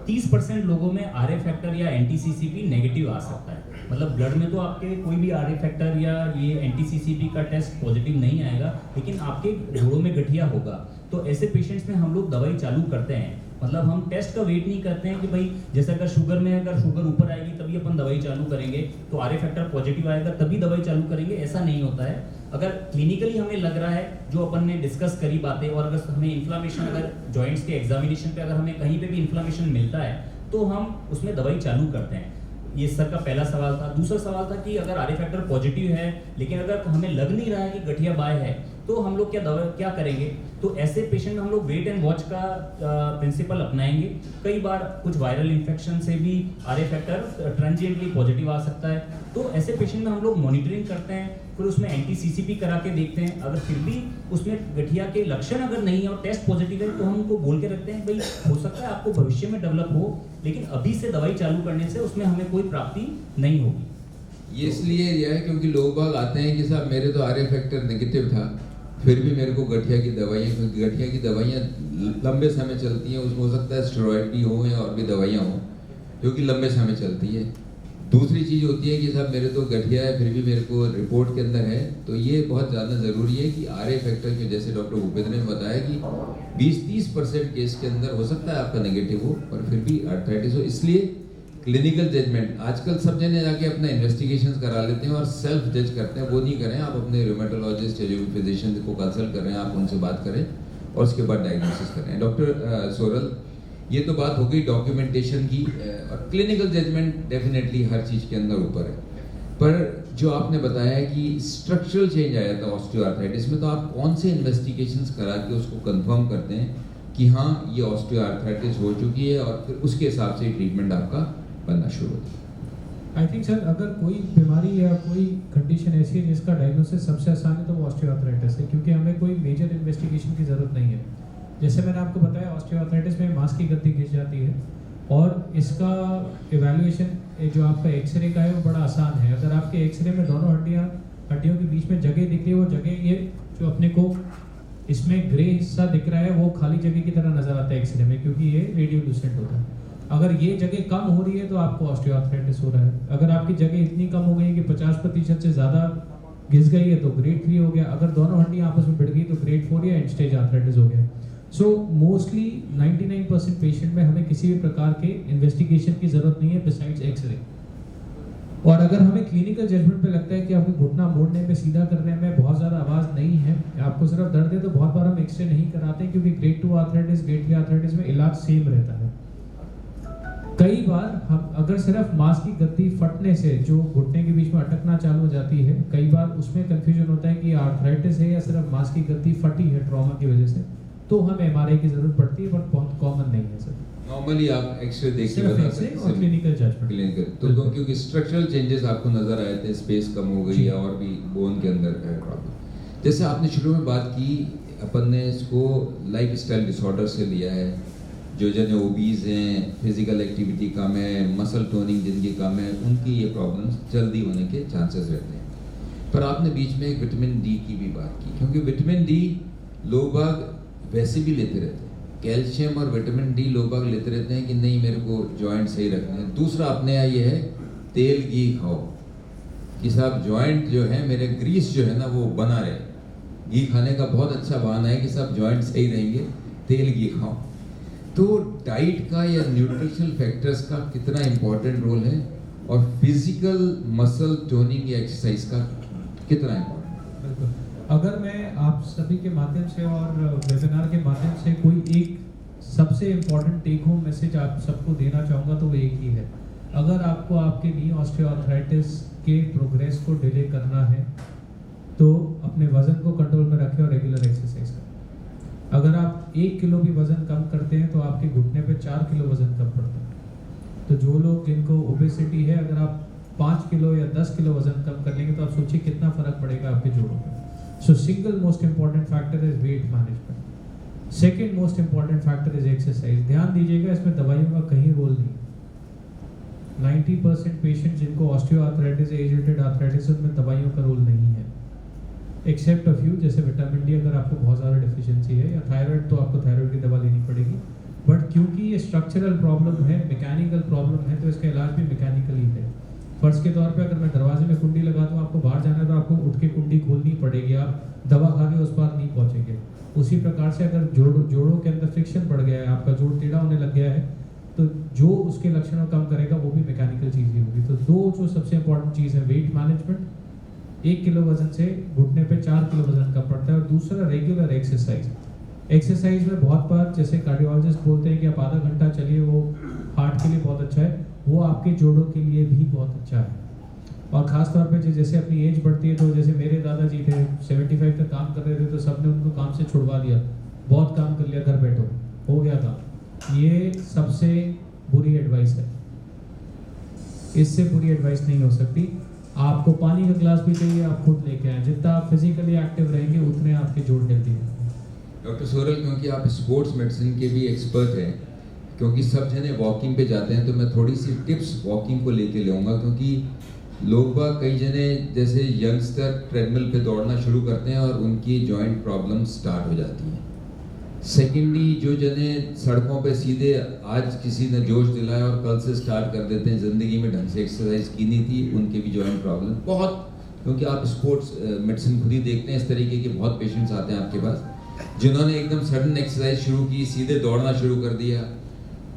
30% लोगों में आरए फैक्टर या एंटी-सीसीपी नेगेटिव आ सकता है। मतलब ब्लड में तो आपके कोई भी आरए फैक्टर या ये एंटी-सीसीपी का टेस्ट पॉजिटिव नहीं आएगा, लेकिन आपके जोड़ों में गठिया होगा। तो ऐसे पेशेंट्स में हम लोग दवाई चालू करते हैं। मतलब हम टेस्ट का वेट नहीं करते हैं कि भाई जैसे अगर शुगर में अगर शुगर ऊपर आएगी तभी अपन दवाई चालू करेंगे, तो आरए फैक्टर पॉजिटिव आएगा तभी दवाई चालू करेंगे, ऐसा नहीं होता है। अगर क्लिनिकली हमें लग रहा है, जो अपन ने डिस्कस करी बातें, और अगर हमें इन्फ्लामेशन, अगर जॉइंट्स के एग्जामिनेशन पे अगर हमें कहीं पे भी इन्फ्लामेशन मिलता है तो हम उसमें दवाई चालू करते हैं। ये सर का पहला सवाल था। दूसरा सवाल था कि अगर आरए फैक्टर पॉजिटिव है लेकिन अगर हमें लग नहीं रहा है कि गठिया बाय है, तो हम लोग क्या करेंगे? तो ऐसे पेशेंट में हम लोग वेट एंड वॉच का प्रिंसिपल अपनाएंगे। कई बार कुछ वायरल इन्फेक्शन से भी आरए फैक्टर ट्रांजिएंटली पॉजिटिव आ सकता है, तो ऐसे पेशेंट में हम लोग मॉनिटरिंग करते हैं, फिर उसमें एंटी-सीसीपी करा के देखते हैं। अगर फिर भी उसमें गठिया के लक्षण अगर नहीं है और टेस्ट पॉजिटिव है, तो हम उनको बोल के रखते हैं भाई हो सकता है आपको भविष्य में डेवलप हो, लेकिन अभी से दवाई चालू करने से उसमें हमें कोई प्राप्ति नहीं होगी। ये इसलिए यह है क्योंकि लोग बाग आते हैं कि साहब मेरे तो आरए फैक्टर नेगेटिव था, फिर भी मेरे को गठिया की दवाइयाँ, क्योंकि गठिया की दवाइयाँ लंबे समय चलती हैं, उसमें हो सकता है स्टेरॉइड भी हो या और भी दवाइयाँ हों जो कि लंबे समय चलती है, दूसरी चीज़ होती है कि साहब मेरे तो गठिया है फिर भी मेरे को रिपोर्ट के अंदर है, तो ये बहुत ज़्यादा ज़रूरी है कि RA फैक्टर के जैसे डॉक्टर भूपेंद्र ने बताया कि 20-30% केस के अंदर हो सकता है आपका नेगेटिव हो और फिर भी आर्थराइटिस हो। इसलिए क्लिनिकल जजमेंट आजकल सब जने जाके अपना इन्वेस्टिगेशन करा लेते हैं और सेल्फ जज करते हैं, वो नहीं करें। आप अपने रूमेटोलॉजिस्ट या जो भी फिजिशियन को कंसल्ट कर रहे हैं आप उनसे बात करें और उसके बाद डायग्नोसिस करें। डॉक्टर सोरल, ये तो बात हो गई डॉक्यूमेंटेशन की, और क्लिनिकल जजमेंट डेफिनेटली हर चीज़ के अंदर ऊपर है, पर जो आपने बताया कि स्ट्रक्चरल चेंज आया था ऑस्टियोआर्थराइटिस में, तो आप कौन से इन्वेस्टिगेशंस करा के उसको कंफर्म करते हैं कि हाँ ये ऑस्टियोआर्थराइटिस हो चुकी है और फिर उसके हिसाब से ट्रीटमेंट आपका बनना शुरू होता है? आई थिंक सर, अगर कोई बीमारी या कोई कंडीशन ऐसी है जिसका डायग्नोसिस सबसे आसान है तो वो ऑस्टियोआर्थराइटिस है, क्योंकि हमें कोई मेजर इन्वेस्टिगेशन की ज़रूरत नहीं है। जैसे मैंने आपको बताया, ऑस्टियोआर्थराइटिस में मांस की गद्दी गिर जाती है और इसका इवैल्यूएशन जो आपका एक्सरे का है वो बड़ा आसान है। अगर आपके एक्सरे में दोनों हड्डियों के बीच में जगह दिख रही है, वो जगह ये जो अपने को इसमें ग्रे हिस्सा दिख रहा है वो खाली जगह की तरह नजर आता है एक्सरे में, क्योंकि ये रेडियोलुसेंट होता है। अगर ये जगह कम हो रही है तो आपको ऑस्टियोआर्थराइटिस हो रहा है। अगर आपकी जगह इतनी कम हो गई कि 50% से ज़्यादा घिस गई है तो ग्रेड 3 हो गया। अगर दोनों हड्डियां आपस में भिड़ गई तो ग्रेड 4 या एंड स्टेज आर्थराइटिस हो गया। सो मोस्टली 99% पेशेंट में हमें किसी भी प्रकार के इन्वेस्टिगेशन की जरूरत नहीं है बिसाइड्स एक्सरे। और अगर हमें क्लिनिकल जजमेंट पे लगता है कि आपको घुटना मोड़ने में सीधा करने में बहुत ज़्यादा आवाज़ नहीं है, आपको सिर्फ दर्द है, तो बहुत बार हम एक्सरे नहीं कराते हैं, क्योंकि ग्रेड 2 आर्थराइटिस, ग्रेड 3 आर्थराइटिस में इलाज सेम रहता है। कई बार हम अगर सिर्फ मांस की गद्दी फटने से जो घुटने के बीच में अटकना चालू हो जाती है, कई बार उसमें कंफ्यूजन होता है कि आर्थराइटिस है या सिर्फ मांस की गद्दी फटी है ट्रॉमा की वजह से, तो हम MRI की जरूरत पड़ती है, बट बहुत कॉमन नहीं है सर। नॉर्मली आप एक्सरे देख के सिर्फ बता एक्सरे सकते और क्लिनिकल जजमेंट। क्लिनिकल तो क्योंकि स्ट्रक्चरल चेंजेस आपको नजर आए थे, स्पेस कम हो गई या और भी बोन के अंदर प्रॉब्लम। जैसे आपने शुरू में बात की, अपन ने इसको लाइफस्टाइल डिसऑर्डर से लिया है। जो जन ओबीज हैं, फिजिकल एक्टिविटी कम है, मसल टोनिंग जिनकी कम है, उनकी ये प्रॉब्लम्स जल्दी होने के चांसेस रहते हैं। पर आपने बीच में एक विटामिन डी की भी बात की, क्योंकि विटामिन डी लोग बाग वैसे भी लेते रहते हैं। कैल्शियम और विटामिन डी लोग बाग लेते रहते हैं कि नहीं मेरे को जॉइंट सही रखने हैं। दूसरा अपने यहाँ ये है तेल घी खाओ, कि साहब जॉइंट जो है मेरे ग्रीस जो है ना वो बना रहे। घी खाने का बहुत अच्छा बहाना है कि साहब जॉइंट सही रहेंगे, तेल घी खाओ। तो डाइट का या न्यूट्रिशनल फैक्टर्स का कितना इम्पोर्टेंट रोल है और फिजिकल मसल टोनिंग या एक्सरसाइज का कितना इम्पोर्टेंट? बिल्कुल। अगर मैं आप सभी के माध्यम से और वेबिनार के माध्यम से कोई एक सबसे इम्पोर्टेंट टेक होम मैसेज आप सबको देना चाहूँगा तो वो एक ही है। अगर आपको आपके नी ऑस्टियोआर्थराइटिस के प्रोग्रेस को डिले करना है तो अपने वजन को कंट्रोल में रखें और रेगुलर एक्सरसाइज करें। अगर आप 1 किलो भी वजन कम करते हैं तो आपके घुटने पे 4 किलो वजन कम पड़ता है। तो जो लोग जिनको ओबेसिटी है, अगर आप 5 किलो या 10 किलो वजन कम कर लेंगे तो आप सोचिए कितना फर्क पड़ेगा आपके जोड़ों पे। सो single most important factor is weight management. Second most important factor is exercise. ध्यान दीजिएगा, इसमें दवाइयों का कहीं रोल नहीं। 90% पेशेंट जिनको ऑस्टियोआर्थराइटिस, एज रिलेटेड आर्थराइटिस, उनमें दवाइयों का रोल नहीं है, एक्सेप्ट अ फ्यू। जैसे विटामिन डी अगर आपको बहुत ज़्यादा डिफिशियंसी है, या थायराइड तो आपको थायराइड की दवा लेनी पड़ेगी। बट क्योंकि ये स्ट्रक्चरल प्रॉब्लम है, मैकेनिकल प्रॉब्लम है, तो इसका इलाज भी मैकेनिकली है। फर्ज के तौर पे अगर मैं दरवाजे में कुंडी लगा दूँ, आपको बाहर जाना है तो आपको उठ के कुंडी खोलनी पड़ेगी, आप दवा खा के उस पार नहीं पहुँचेंगे। उसी प्रकार से अगर जोड़ों के अंदर फ्रिक्शन बढ़ गया है, आपका जोड़ टेढ़ा होने लग गया है, तो जो उसके लक्षणों कम करेगा वो भी मैकेनिकल चीज़ ही होगी। तो दो जो सबसे इंपॉर्टेंट चीज़ है, वेट मैनेजमेंट, 1 किलो वजन से घुटने पे 4 किलो वजन कम पड़ता है, और दूसरा रेगुलर एक्सरसाइज। एक्सरसाइज में बहुत बार जैसे कार्डियोलॉजिस्ट बोलते हैं कि आप आधा घंटा चलिए, वो हार्ट के लिए बहुत अच्छा है, वो आपके जोड़ों के लिए भी बहुत अच्छा है। और ख़ास तौर पे जैसे अपनी एज बढ़ती है, तो जैसे मेरे दादाजी थे 75 तक काम कर रहे थे, तो सबने उनको काम से छुड़वा दिया, बहुत काम कर लिया, घर बैठो, हो गया काम। ये सबसे बुरी एडवाइस है, इससे बुरी एडवाइस नहीं हो सकती। आपको पानी का गिलास भी चाहिए, आप खुद लेके आए। जितना आप फिजिकली एक्टिव रहेंगे उतने आपके जोड़ हेल्दी रहेंगे। डॉक्टर सोरल, क्योंकि आप स्पोर्ट्स मेडिसिन के भी एक्सपर्ट हैं, क्योंकि सब जने वॉकिंग पे जाते हैं, तो मैं थोड़ी सी टिप्स वॉकिंग को लेके लूँगा। क्योंकि लोग बाग कई जने जैसे यंगस्टर ट्रेडमिल पे दौड़ना शुरू करते हैं और उनकी जॉइंट प्रॉब्लम स्टार्ट हो जाती हैं। सेकेंडली जो जने सड़कों पे सीधे आज किसी ने जोश दिलाया और कल से स्टार्ट कर देते हैं, ज़िंदगी में ढंग से एक्सरसाइज की नहीं थी, उनके भी जॉइंट प्रॉब्लम बहुत, क्योंकि आप स्पोर्ट्स मेडिसिन खुद ही देखते हैं, इस तरीके के बहुत पेशेंट्स आते हैं आपके पास जिन्होंने एकदम सडन एक्सरसाइज शुरू की, सीधे दौड़ना शुरू कर दिया।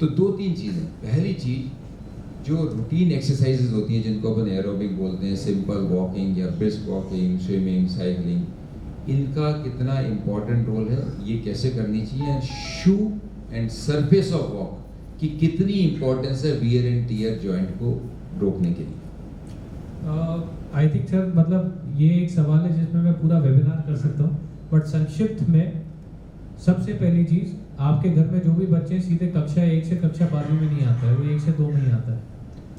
तो 2-3 चीज़ें, पहली चीज़ जो रूटीन एक्सरसाइजेज होती हैं जिनको अपन एरोबिक बोलते हैं, सिंपल वॉकिंग या ब्रिस्क वॉकिंग, स्विमिंग, साइकिलिंग, इनका कितना इम्पोर्टेंट रोल है, ये कैसे करनी चाहिए, शू एंड सरफेस ऑफ वॉक की कितनी इम्पोर्टेंस है वियर एंड टियर जॉइंट को रोकने के लिए। आई थिंक सर, मतलब ये एक सवाल है जिसमें मैं पूरा वेबिनार कर सकता हूँ, बट संक्षिप्त में सबसे पहली चीज़, आपके घर में जो भी बच्चे सीधे कक्षा 1 से कक्षा 12 में नहीं आता है, वो 1 से 2 में ही आता है।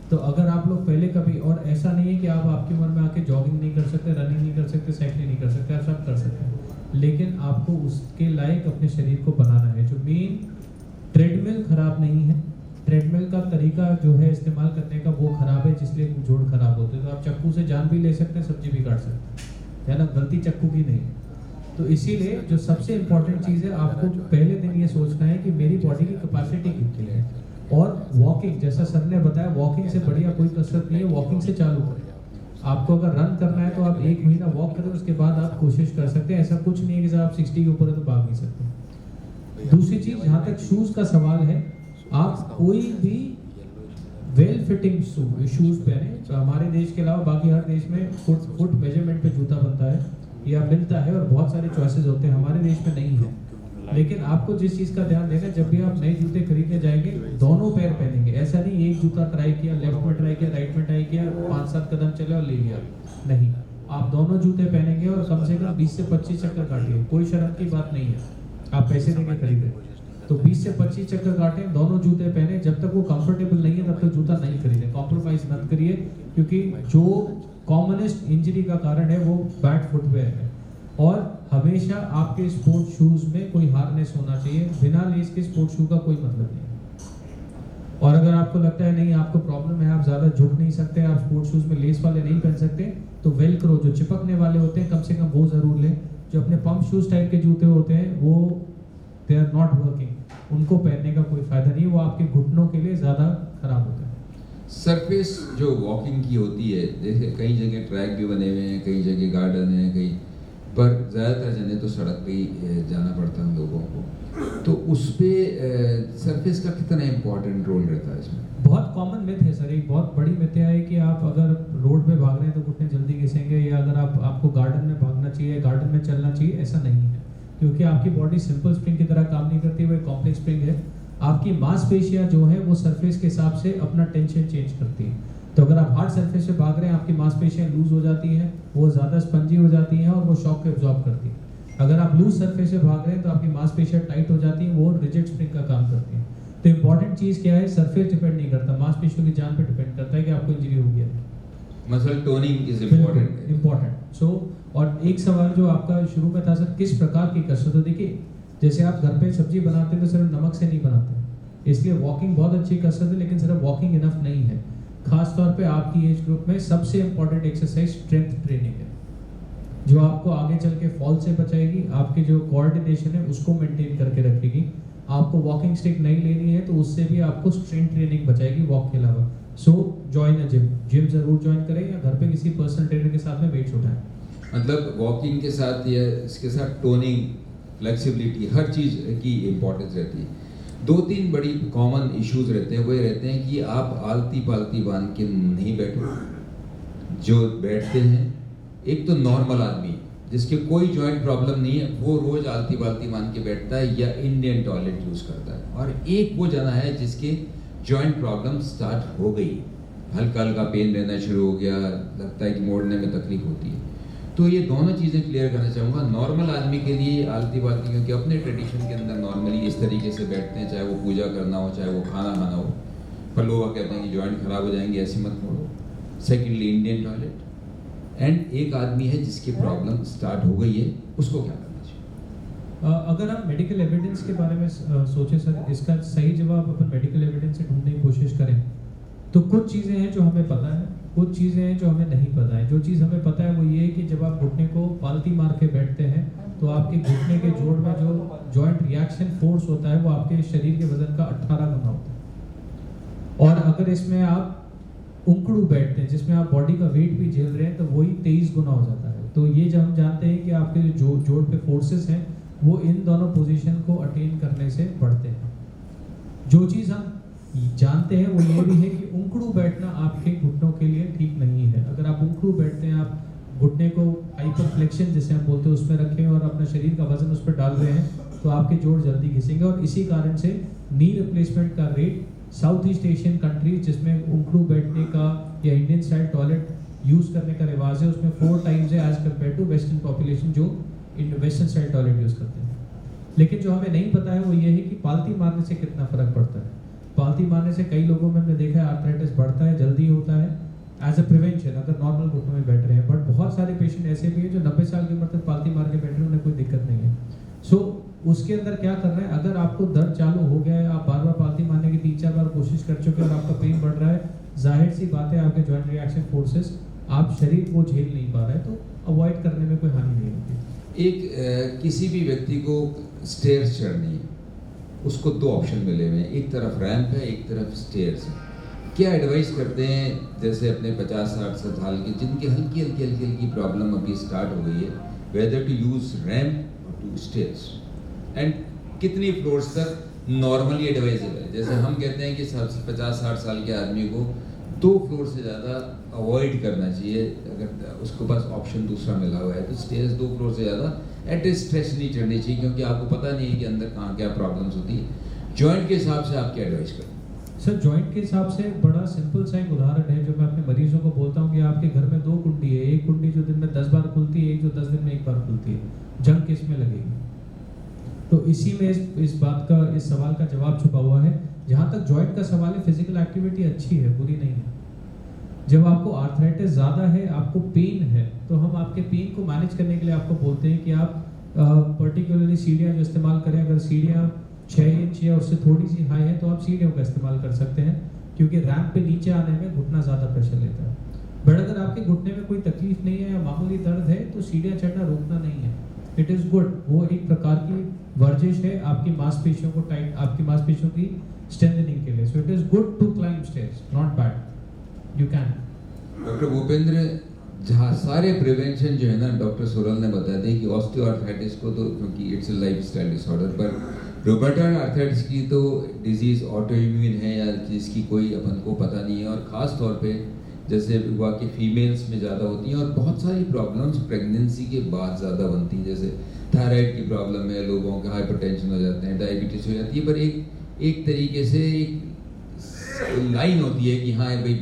तो अगर आप लोग पहले कभी, और ऐसा नहीं है कि आप आपकी उम्र में आके जॉगिंग नहीं कर सकते, रनिंग नहीं कर सकते, साइकिलिंग नहीं कर सकते, आप सब कर सकते हैं, लेकिन आपको उसके लायक अपने शरीर को बनाना है। जो मेन, ट्रेडमिल खराब नहीं है, ट्रेडमिल का तरीका जो है इस्तेमाल करने का वो खराब है, जिसलिए जोड़ खराब होते हैं। तो आप चक्कू से जान भी ले सकते हैं, सब्जी भी काट सकते हैं, है ना, गलती चक्कू की नहीं। तो इसीलिए जो सबसे इम्पोर्टेंट चीज़ है, आपको पहले दिन ये सोचना है कि मेरी बॉडी की कैपेसिटी कितनी है। और वॉकिंग, जैसा सर ने बताया, वॉकिंग से बढ़िया कोई कसरत नहीं है, वॉकिंग से चालू करें। आपको अगर रन करना है तो आप 1 महीना वॉक करें, उसके बाद आप कोशिश कर सकते हैं। ऐसा कुछ नहीं है कि आप 60 के ऊपर है तो भाग नहीं सकते। दूसरी चीज़, जहाँ तक शूज़ का सवाल है, आप कोई भी वेल फिटिंग शूज़ पहने। तो हमारे देश के अलावा बाकी हर देश में फुट मेजरमेंट पे जूता बनता है या मिलता है, और बहुत सारे चॉइसेस होते हैं, हमारे देश में नहीं है। लेकिन आपको जिस चीज़ का ध्यान देना है, जब भी आप नए जूते खरीदने जाएंगे, दोनों पैर पहनेंगे। ऐसा नहीं एक जूता ट्राई किया, लेफ्ट में ट्राई किया, राइट में ट्राई किया, 5-7 कदम चले और ले लिया, नहीं। आप दोनों जूते पहनेंगे और कम से कम 20 से 25 चक्कर काटिए। कोई शर्म की बात नहीं है, आप पैसे देके खरीदें तो 20 से 25 चक्कर काटें, दोनों जूते पहने। जब तक वो कंफर्टेबल नहीं है तब तक जूता नहीं खरीदें, कॉम्प्रोमाइज मत करिए, क्योंकि जो कॉमनेस्ट इंजरी का कारण है वो बैड फुटवेयर है। और हमेशा आपके स्पोर्ट शूज़ में कोई हार्नेस होना चाहिए, बिना लेस के स्पोर्ट शू का कोई मतलब नहीं। और अगर आपको लगता है नहीं, आपको प्रॉब्लम है, आप ज़्यादा झुक नहीं सकते, आप स्पोर्ट शूज़ में लेस वाले नहीं पहन सकते, तो वेलक्रो जो चिपकने वाले होते हैं, कम से कम वो ज़रूर लें। जो अपने पंप शूज़ टाइप के जूते होते हैं वो दे आर नॉट वर्किंग, उनको पहनने का कोई फ़ायदा नहीं, वो आपके घुटनों के लिए ज़्यादा खराब होता है। सरफेस जो वॉकिंग की होती है, जैसे कई जगह ट्रैक भी बने हुए हैं, कई जगह गार्डन है, कई पर ज़्यादातर जने तो सड़क पे ही जाना पड़ता है हम लोगों को। तो उस पर सरफेस का कितना इम्पोर्टेंट रोल रहता है इसमें? बहुत कॉमन मिथ है सर, एक बहुत बड़ी मिथ है कि आप अगर रोड पे भाग रहे हैं तो घुटने जल्दी घिसेंगे, या अगर आपको गार्डन में भागना चाहिए, गार्डन में चलना चाहिए, ऐसा नहीं है। क्योंकि आपकी बॉडी सिंपल स्प्रिंग की तरह काम नहीं करती, वो एक कॉम्प्लेक्स स्प्रिंग है। आपकी मांसपेशियां जो है वो सरफेस के हिसाब से अपना टेंशन चेंज करती है। तो अगर आप हार्ड सरफेस पे भाग रहे हैं, आपकी मांसपेशियां लूज हो जाती हैं, वो ज़्यादा स्पंजी हो जाती हैं और वो शॉक को एब्जॉर्ब करती हैं। अगर आप लूज सरफेस पे भाग रहे हैं तो आपकी मांसपेशियां टाइट हो जाती हैं, वो रिजिड स्प्रिंग का काम करती हैं। तो इंपॉर्टेंट चीज़ क्या है, सरफेस डिपेंड नहीं करता, मांसपेशियों की जान पे डिपेंड करता है कि आपको इंजरी हो गया है। Muscle toning is important. So और एक सवाल जो आपका शुरू में था सर, किस प्रकार की कसरत? तो देखिए, जैसे आप घर पे सब्जी बनाते हैं तो सिर्फ नमक से नहीं बनाते, इसलिए वॉकिंग बहुत अच्छी कसरत है, लेकिन सिर्फ वॉकिंग इनफ नहीं है। खास तौर पे आपकी एज ग्रुप में सबसे इंपॉर्टेंट एक्सरसाइज स्ट्रेंथ ट्रेनिंग है, जो आपको आगे चल के फॉल से बचाएगी, आपकी जो कोऑर्डिनेशन है उसको मेंटेन करके रखेगी। आपको वॉकिंग स्टिक नहीं लेनी है तो उससे भी आपको स्ट्रेंथ ट्रेनिंग बचाएगी वॉक के अलावा। सो जॉइन अ जिम जरूर ज्वाइन करें, या घर पे किसी पर्सनल ट्रेनर के साथ में वेट्स उठाएं। मतलब वॉकिंग के साथ या इसके साथ टोनिंग, फ्लेक्सिबिलिटी, हर चीज़ की इम्पोर्टेंस रहती है। 2-3 बड़ी कॉमन इश्यूज रहते हैं, वो ये रहते हैं कि आप आलती पालती बांध के नहीं बैठो। जो बैठते हैं, एक तो नॉर्मल आदमी जिसके कोई जॉइंट प्रॉब्लम नहीं है, वो रोज आलती पालती बांध के बैठता है या इंडियन टॉयलेट यूज करता है। और एक वो जना है जिसके जॉइंट प्रॉब्लम स्टार्ट हो गई, हल्का हल्का पेन रहना शुरू हो गया, लगता है कि मोड़ने में तकलीफ होती है। तो ये दोनों चीज़ें क्लियर करना चाहूँगा। नॉर्मल आदमी के लिए आलती पालती, क्योंकि अपने ट्रेडिशन के अंदर नॉर्मली इस तरीके से बैठते हैं, चाहे वो पूजा करना हो, चाहे वो खाना खाना हो, पर लोग कहते हैं कि जॉइंट खराब हो जाएंगे, ऐसे मत मोड़ो। सेकेंडली इंडियन टॉयलेट, एंड एक आदमी है जिसकी प्रॉब्लम स्टार्ट हो गई है, उसको क्या करना चाहिए? अगर आप मेडिकल एविडेंस के बारे में सोचें सर, इसका सही जवाब अपन मेडिकल एविडेंस से ढूंढने की कोशिश करें तो कुछ चीज़ें हैं जो हमें पता है। कुछ चीज़ें हैं जो हमें नहीं पता है। जो चीज़ हमें पता है वो ये है कि जब आप घुटने को पालती मार के बैठते हैं तो आपके घुटने के जोड़ में जो जॉइंट रिएक्शन फोर्स होता है वो आपके शरीर के वजन का 18 गुना होता है। और अगर इसमें आप उंकड़ू बैठते हैं जिसमें आप बॉडी का वेट भी झेल रहे हैं तो वही 23 गुना हो जाता है। तो ये जब हम जानते हैं कि आपके जो जोड़ पे फोर्सेस हैं वो इन दोनों पोजीशन को अटेन करने से बढ़ते हैं। जो चीज़ हम जानते हैं वो ये भी है कि उंकड़ू बैठना आपके घुटनों के लिए ठीक नहीं है। अगर आप उंकड़ू बैठते हैं, आप घुटने को हाइपरफ्लेक्शन जिसे हम बोलते हैं उसमें रखें और अपना शरीर का वजन उस पर डाल रहे हैं तो आपके जोड़ जल्दी घिसेंगे। और इसी कारण से नी रिप्लेसमेंट का rate south east Asian countries जिसमें उंकड़ू बैठने का या इंडियन स्टाइल टॉयलेट यूज़ करने का रिवाज है उसमें 4 टाइम्स है as compare to western population जो वेस्टर्न स्टाइल टॉयलेट यूज़ करते हैं। लेकिन जो हमें नहीं पता है वो ये है कि पालती मारने से कितना फर्क पड़ता है। पालती मारने से कई लोगों में हमने देखा है आर्थराइटिस बढ़ता है, जल्दी होता है एज अ प्रिवेंशन अगर नॉर्मल घुटनों में बैठ रहे हैं। बट बहुत सारे पेशेंट ऐसे भी हैं जो 90 साल की उम्र तक पालती मार के बैठ रहे हैं, उन्हें कोई दिक्कत नहीं है। सो उसके अंदर क्या करना है, अगर आपको दर्द चालू हो गया है, आप बार बार पालती मारने की 3-4 बार कोशिश कर चुके हैं और आपका पेन बढ़ रहा है, जाहिर सी बात है आपके जॉइंट रिएक्शन फोर्सेस आप शरीर को झेल नहीं पा रहे, तो अवॉइड करने में कोई हानि नहीं होती। किसी भी व्यक्ति को स्टेयर्स चढ़नी है, उसको 2 ऑप्शन मिले हुए हैं, एक तरफ रैंप है, एक तरफ स्टेयर्स है। क्या एडवाइस करते हैं जैसे अपने 50-60 साल के जिनकी हल्की प्रॉब्लम अभी स्टार्ट हो गई है, वेदर टू यूज रैंप और टू स्टेयर्स, एंड कितनी फ्लोर्स तक नॉर्मली एडवाइजेबल है? जैसे हम कहते हैं कि 50-60 साल के आदमी को 2 फ्लोर से ज़्यादा अवॉइड करना चाहिए। अगर उसके पास ऑप्शन दूसरा मिला हुआ है तो स्टेयर्स 2 फ्लोर से ज़्यादा एट स्ट्रेस नहीं चढ़नी चाहिए, क्योंकि आपको पता नहीं है कि अंदर कहाँ क्या प्रॉब्लम्स होती है। जॉइंट के हिसाब से आप क्या एडवाइस करें? सर जॉइंट के हिसाब से बड़ा सिंपल सा एक उदाहरण है जो मैं अपने मरीजों को बोलता हूँ कि आपके घर में 2 कुंडी है, एक कुंडी जो दिन में 10 बार खुलती है, एक जो 10 दिन में 1 बार खुलती है, जंग किस में लगेगी? तो इसी में इस बात का, इस सवाल का जवाब छुपा हुआ है। जहाँ तक जॉइंट का सवाल है, फिजिकल एक्टिविटी अच्छी है, बुरी नहीं है। जब आपको आर्थराइटिस ज़्यादा है, आपको पेन है, तो हम आपके पेन को मैनेज करने के लिए आपको बोलते हैं कि आप पर्टिकुलरली सीढ़ियाँ जो इस्तेमाल करें। अगर सीढ़ियाँ 6 इंच या उससे थोड़ी सी हाई है तो आप सीढ़ियों का इस्तेमाल कर सकते हैं, क्योंकि रैंप पे नीचे आने में घुटना ज़्यादा प्रेशर लेता है। बट अगर आपके घुटने में कोई तकलीफ नहीं है या मामूली दर्द है तो सीढ़ियाँ चढ़ना रोकना नहीं है, इट इज़ गुड। वो एक प्रकार की वर्जिश है आपकी मांसपेशियों को टाइट, आपकी मांसपेशियों की स्ट्रेंथनिंग के लिए। So it is good to climb stairs, not bad, you can. Doctor Bhupendra, जहाँ सारे प्रिवेंशन जो है ना डॉक्टर सोरल ने बता दी कि ऑस्टियोआर्थराइटिस को तो, क्योंकि इट्स अ लाइफस्टाइल डिसऑर्डर, पर रूमेटॉइड आर्थराइटिस की तो डिजीज़ ऑटो इम्यून है या जिसकी कोई अपन को पता नहीं है, और ख़ास तौर पे जैसे हुआ कि फीमेल्स में ज़्यादा होती हैं, और बहुत सारी प्रॉब्लम्स प्रेगनेंसी के बाद ज़्यादा बनती हैं। जैसे थायराइड की प्रॉब्लम है, लोगों का हाइपरटेंशन हो जाते हैं, डायबिटीज़ हो जाती है। पर एक तरीके से एक लाइन होती है कि हाँ भाई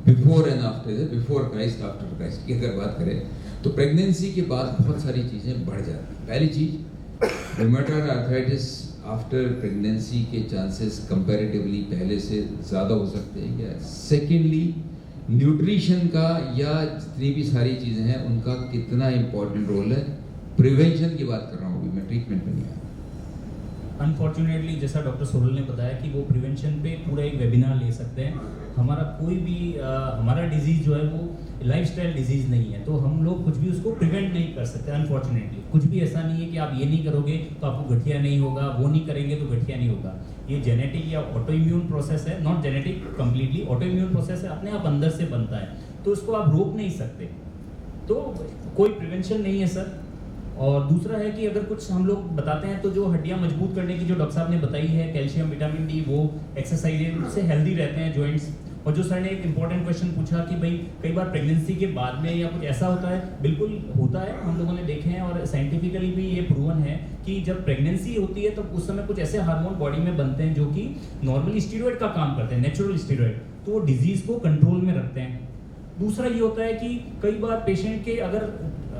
before and after, before Christ after Christ की अगर बात करें तो प्रेगनेंसी के बाद बहुत सारी चीज़ें बढ़ जाती हैं। पहली चीज़, रूमेटॉइड आर्थराइटिस आफ्टर प्रेगनेंसी के चांसेस कंपैरेटिवली पहले से ज़्यादा हो सकते हैं क्या? सेकेंडली, न्यूट्रिशन का या जितनी भी सारी चीज़ें हैं उनका कितना इम्पोर्टेंट रोल है? प्रिवेंशन की बात कर रहा हूँ अभी मैं, ट्रीटमेंट में नहीं आया। अनफॉर्चुनेटली जैसा डॉक्टर सोरल ने बताया कि वो प्रिवेंशन पे पूरा एक वेबिनार ले सकते हैं। हमारा कोई भी हमारा डिजीज़ जो है वो लाइफस्टाइल डिजीज़ नहीं है, तो हम लोग कुछ भी उसको प्रिवेंट नहीं कर सकते। अनफॉर्चुनेटली कुछ भी ऐसा नहीं है कि आप ये नहीं करोगे तो आपको गठिया नहीं होगा, वो नहीं करेंगे तो गठिया नहीं होगा। ये जेनेटिक या ऑटो इम्यून प्रोसेस है, not genetic completely, auto immune process है, अपने आप अंदर से बनता है, तो उसको आप रोक नहीं सकते। तो कोई प्रिवेंशन नहीं है सर। और दूसरा है कि अगर कुछ हम लोग बताते हैं तो जो हड्डियां मजबूत करने की जो डॉक्टर साहब ने बताई है, कैल्शियम, विटामिन डी, वो एक्सरसाइज, उससे हेल्दी रहते हैं जॉइंट्स। और जो सर ने एक इंपॉर्टेंट क्वेश्चन पूछा कि भाई कई बार प्रेगनेंसी के बाद में या कुछ ऐसा होता है, बिल्कुल होता है, हम लोगों ने देखे हैं और साइंटिफिकली भी ये प्रूवन है कि जब प्रेगनेंसी होती है तो उस समय कुछ ऐसे हार्मोन बॉडी में बनते हैं जो कि नॉर्मली स्टीरॉयड का काम करते हैं, नेचुरल स्टीरॉयड, तो वो डिजीज को कंट्रोल में रखते हैं। दूसरा ये होता है कि कई बार पेशेंट के अगर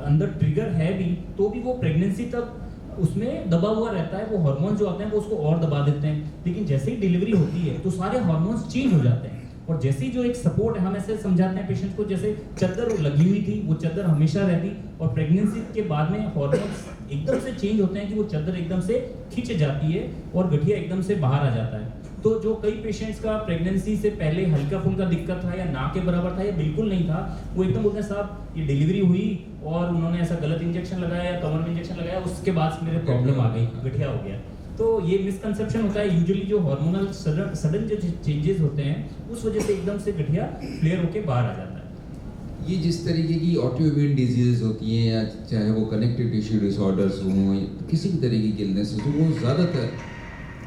अंदर ट्रिगर है भी तो भी वो प्रेगनेंसी तक उसमें दबा हुआ रहता है, वो हार्मोन जो आते हैं वो उसको और दबा देते हैं। लेकिन जैसे ही डिलीवरी होती है तो सारे हार्मोन्स चेंज हो जाते हैं, और जैसे ही जो एक सपोर्ट है, हम ऐसे समझाते हैं पेशेंट को जैसे चद्दर लगी हुई थी वो चद्दर हमेशा रहती, और प्रेगनेंसी के बाद में हार्मोन्स एकदम से चेंज होते हैं कि वो चद्दर एकदम से खिंच जाती है और गठिया एकदम से बाहर आ जाता है। तो जो कई पेशेंट्स का प्रेगनेंसी से पहले हल्का फुल्का दिक्कत था या ना के बराबर था या बिल्कुल नहीं था, वो एकदम बोलते हैं साहब ये डिलीवरी हुई और उन्होंने ऐसा गलत इंजेक्शन लगाया या कमर में इंजेक्शन लगाया, उसके बाद मेरे प्रॉब्लम आ गई, गठिया हो गया। तो ये मिसकंसेप्शन होता है। यूजुअली जो हार्मोनल सडन जो चेंजेस होते हैं उस वजह से एकदम से गठिया फ्लेयर होके बाहर आ जाता है। ये जिस तरीके की ऑटोइम्यून डिजीजेस होती हैं या चाहे वो कनेक्टिव टिश्यू डिसऑर्डर्स हों या किसी भी तरीके की इलनेसेस हो, वो ज़्यादातर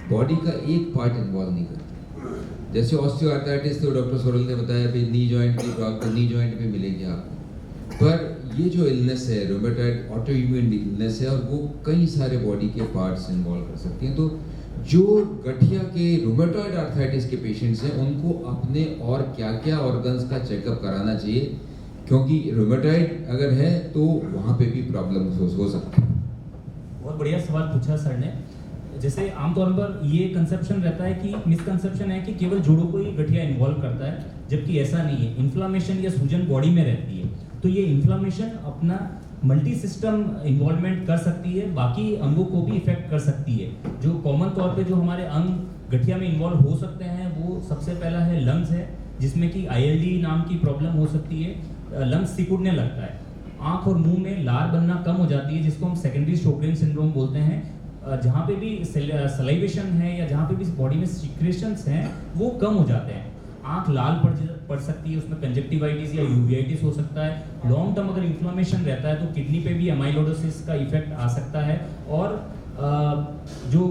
बॉडी का एक पार्ट इन्वॉल्व नहीं करते। जैसे ऑस्टियोआर्थराइटिस तो डॉक्टर सोरल ने बताया भाई नी जॉइंट की प्रॉब्लम नी जॉइंट में मिलेगी आपको, पर ये जो इलनेस है रूमेटॉइड ऑटोइम्यून इलनेस है और वो कई सारे बॉडी के पार्ट्स इन्वॉल्व कर सकती हैं। तो जो गठिया के रूमेटॉइड आर्थराइटिस के पेशेंट्स हैं उनको अपने और क्या क्या ऑर्गन्स का चेकअप कराना चाहिए, क्योंकि रूमेटॉइड अगर है तो वहाँ पे भी प्रॉब्लम हो सकती है। बहुत बढ़िया सवाल पूछा सर ने। जैसे आमतौर पर ये कंसेप्शन रहता है कि मिसकंसेप्शन है कि केवल जोड़ों को ही गठिया इन्वॉल्व करता है, जबकि ऐसा नहीं है। इन्फ्लामेशन या सूजन बॉडी में रहती है, तो ये इन्फ्लामेशन अपना मल्टी सिस्टम इन्वॉल्वमेंट कर सकती है, बाकी अंगों को भी इफेक्ट कर सकती है। जो कॉमन तौर पे जो हमारे अंग गठिया में इन्वॉल्व हो सकते हैं वो सबसे पहला है लंग्स है, जिसमें कि ILD नाम की प्रॉब्लम हो सकती है। लंग्स सिकुड़ने लगता है, आंख और मुंह में लार बनना कम हो जाती है, जिसको हम सेकेंडरी शोगरेन सिंड्रोम बोलते हैं। जहाँ पे भी सलाइवेशन है या जहाँ पे भी बॉडी में सिक्रेशंस हैं वो कम हो जाते हैं। आंख लाल पड़ सकती है, उसमें कंजक्टिवाइटिस या यूवियाइटिस हो सकता है। लॉन्ग टर्म अगर इन्फ्लेमेशन रहता है तो किडनी पे भी अमाइलोइडोसिस का इफेक्ट आ सकता है। और जो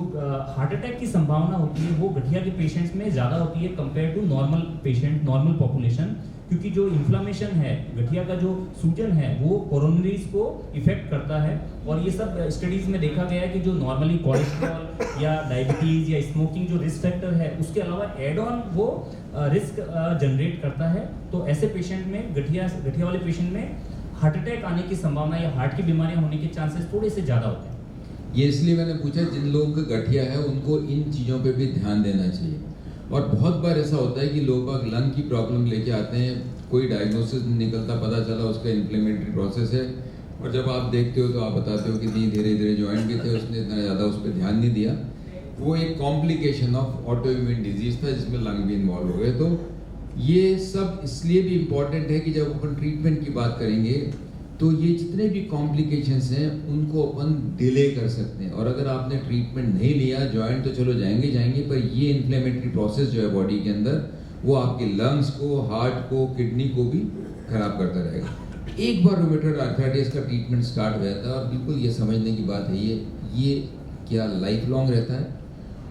हार्ट अटैक की संभावना होती है वो गठिया के पेशेंट्स में ज़्यादा होती है compare to normal patient, normal population, क्योंकि जो इन्फ्लेमेशन है, गठिया का जो सूजन है वो कोरोनरीज को इफेक्ट करता है। और ये सब स्टडीज में देखा गया है कि जो नॉर्मली कोलेस्ट्रॉल या डायबिटीज या स्मोकिंग जो रिस्क फैक्टर है उसके अलावा एड ऑन वो रिस्क जनरेट करता है। तो ऐसे पेशेंट में गठिया वाले पेशेंट में हार्ट अटैक आने की संभावना या हार्ट की बीमारियां होने के चांसेस थोड़े से ज़्यादा होते हैं। ये इसलिए मैंने पूछा, जिन लोगों का गठिया है उनको इन चीज़ों पे भी ध्यान देना चाहिए। और बहुत बार ऐसा होता है कि लोग लंग की प्रॉब्लम लेके आते हैं, कोई डायग्नोसिस निकलता, पता चला उसका इन्फ्लेमेटरी प्रोसेस है, और जब आप देखते हो तो आप बताते हो कि नहीं धीरे धीरे जॉइंट भी थे, उसने इतना ज़्यादा उस पर ध्यान नहीं दिया। वो एक कॉम्प्लिकेशन ऑफ ऑटोइम्यून डिजीज था जिसमें लंग भी इन्वॉल्व हो गए। तो ये सब इसलिए भी इम्पॉर्टेंट है कि जब अपन ट्रीटमेंट की बात करेंगे तो ये जितने भी कॉम्प्लिकेशंस हैं उनको अपन डिले कर सकते हैं। और अगर आपने ट्रीटमेंट नहीं लिया, जॉइंट तो चलो जाएंगे, पर ये इन्फ्लेमेटरी प्रोसेस जो है बॉडी के अंदर वो आपके लंग्स को, हार्ट को, किडनी को भी खराब करता रहेगा। एक बार रूमेटॉइड आर्थराइटिस का ट्रीटमेंट स्टार्ट हो जाता है, और बिल्कुल ये समझने की बात है ये क्या लाइफ लॉन्ग रहता है,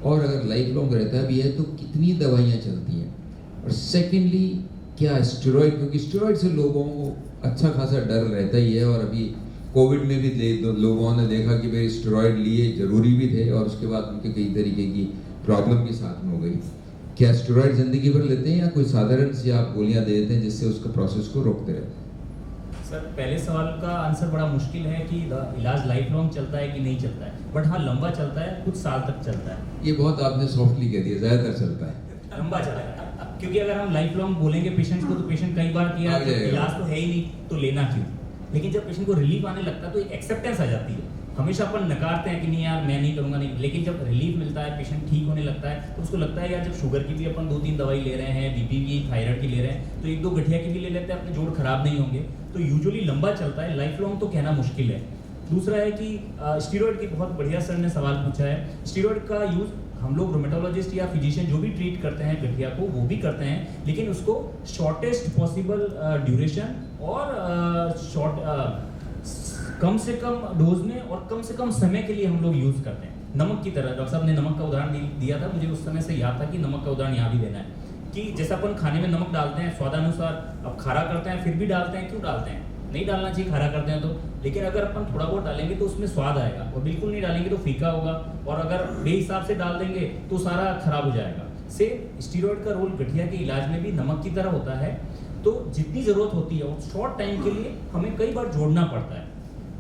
और अगर लाइफ लॉन्ग रहता भी है तो कितनी दवाइयाँ चलती हैं, और सेकेंडली क्या स्टेरॉइड, क्योंकि स्टेरॉइड से लोगों को अच्छा खासा डर रहता ही है। और अभी कोविड में भी लोगों ने देखा कि भाई स्टेरॉइड लिए ज़रूरी भी थे, और उसके बाद उनके कई तरीके की प्रॉब्लम भी साथ में हो गई। क्या स्टेरॉइड ज़िंदगी भर लेते हैं या कोई साधारण सी आप गोलियां दे देते हैं जिससे उसका प्रोसेस को रोकते रहते हैं? सर पहले सवाल का आंसर बड़ा मुश्किल है कि इलाज लाइफ लॉन्ग चलता है कि नहीं चलता है, बट हाँ लंबा चलता है, कुछ साल तक चलता है। ये बहुत आपने सॉफ्टली कह दिया, ज़्यादातर चलता है, लंबा चलता है। क्योंकि अगर हम लाइफ लॉन्ग बोलेंगे पेशेंट्स को तो पेशेंट कई बार किया इलाज तो है ही नहीं तो लेना क्यों। लेकिन जब पेशेंट को रिलीफ आने लगता है तो एक एक्सेप्टेंस आ जाती है। हमेशा अपन नकारते हैं कि नहीं यार मैं नहीं करूँगा नहीं, लेकिन जब रिलीफ मिलता है, पेशेंट ठीक होने लगता है, तो उसको लगता है यार जब शुगर की भी अपन 2-3 दवाई ले रहे हैं, BP की, थायराइड की ले रहे हैं, तो 1-2 गठिया की भी ले लेते हैं, अपने जोड़ खराब नहीं होंगे। तो यूजुअली लंबा चलता है, लाइफ लॉन्ग तो कहना मुश्किल है। दूसरा है कि स्टीरॉयड की बहुत बढ़िया सर ने सवाल पूछा है। स्टीरॉयड का यूज़ हम लोग रोमेटोलॉजिस्ट या फिजिशियन जो भी ट्रीट करते हैं गठिया को वो भी करते हैं, लेकिन उसको शॉर्टेस्ट पॉसिबल ड्यूरेशन और कम से कम डोज में और कम से कम समय के लिए हम लोग यूज़ करते हैं। नमक की तरह, डॉक्टर साहब ने नमक का उदाहरण दिया था, मुझे उस समय से याद था कि नमक का उदाहरण यहाँ भी देना है कि जैसा अपन खाने में नमक डालते हैं स्वादानुसार, अब खारा करते हैं फिर भी डालते हैं, क्यों डालते हैं? नहीं डालना चाहिए खारा करते हैं तो, लेकिन अगर अपन थोड़ा बहुत डालेंगे तो उसमें स्वाद आएगा, और बिल्कुल नहीं डालेंगे तो फीका होगा, और अगर बेहिसाब से डाल देंगे तो सारा खराब हो जाएगा। से स्टीरॉयड का रोल गठिया के इलाज में भी नमक की तरह होता है। तो जितनी ज़रूरत होती है उस शॉर्ट टाइम के लिए हमें कई बार जोड़ना पड़ता है,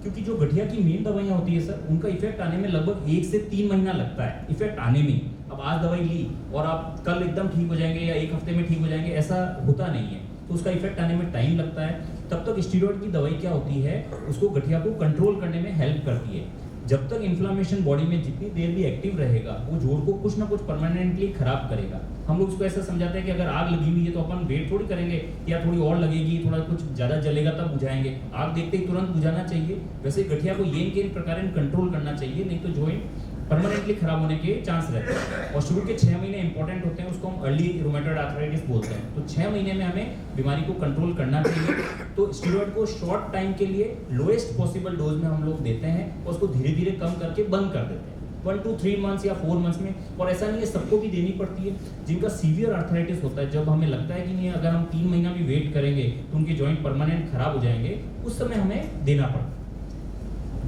क्योंकि जो गठिया की मेन दवाइयाँ होती है सर, उनका इफेक्ट आने में लगभग 1 से 3 महीना लगता है इफेक्ट आने में। अब आज दवाई ली और आप कल एकदम ठीक हो जाएंगे या 1 हफ्ते में ठीक हो जाएंगे, ऐसा होता नहीं है। तो उसका इफेक्ट आने में टाइम लगता है। तब तक स्टीरॉयड की दवाई क्या होती है, उसको गठिया को कंट्रोल करने में हेल्प करती है। जब तक इन्फ्लामेशन बॉडी में जितनी देर भी एक्टिव रहेगा वो जोड़ को कुछ ना कुछ परमानेंटली खराब करेगा। हम लोग उसको ऐसा समझाते हैं कि अगर आग लगी हुई है तो अपन वेट थोड़ी करेंगे या थोड़ी और लगेगी, थोड़ा कुछ ज़्यादा जलेगा तब बुझाएंगे, आग देखते ही तुरंत बुझाना चाहिए। वैसे गठिया को येन केन प्रकार कंट्रोल करना चाहिए, नहीं तो जॉइंट परमानेंटली खराब होने के चांस रहते हैं। और शुरू के 6 महीने इंपॉर्टेंट होते हैं, उसको हम अर्ली रूमेटॉइड आर्थराइटिस बोलते हैं। तो 6 महीने में हमें बीमारी को कंट्रोल करना चाहिए। तो स्टेरॉइड को शॉर्ट टाइम के लिए लोएस्ट पॉसिबल डोज में हम लोग देते हैं और उसको धीरे धीरे कम करके बंद कर देते हैं 1 to 3 मंथ्स या 4 मंथ्स में। और ऐसा नहीं है सबको भी देनी पड़ती है। जिनका सीवियर आर्थराइटिस होता है, जब हमें लगता है कि नहीं अगर हम 3 महीना भी वेट करेंगे तो उनके जॉइंट परमानेंट खराब हो जाएंगे, उस समय हमें देना पड़ता है।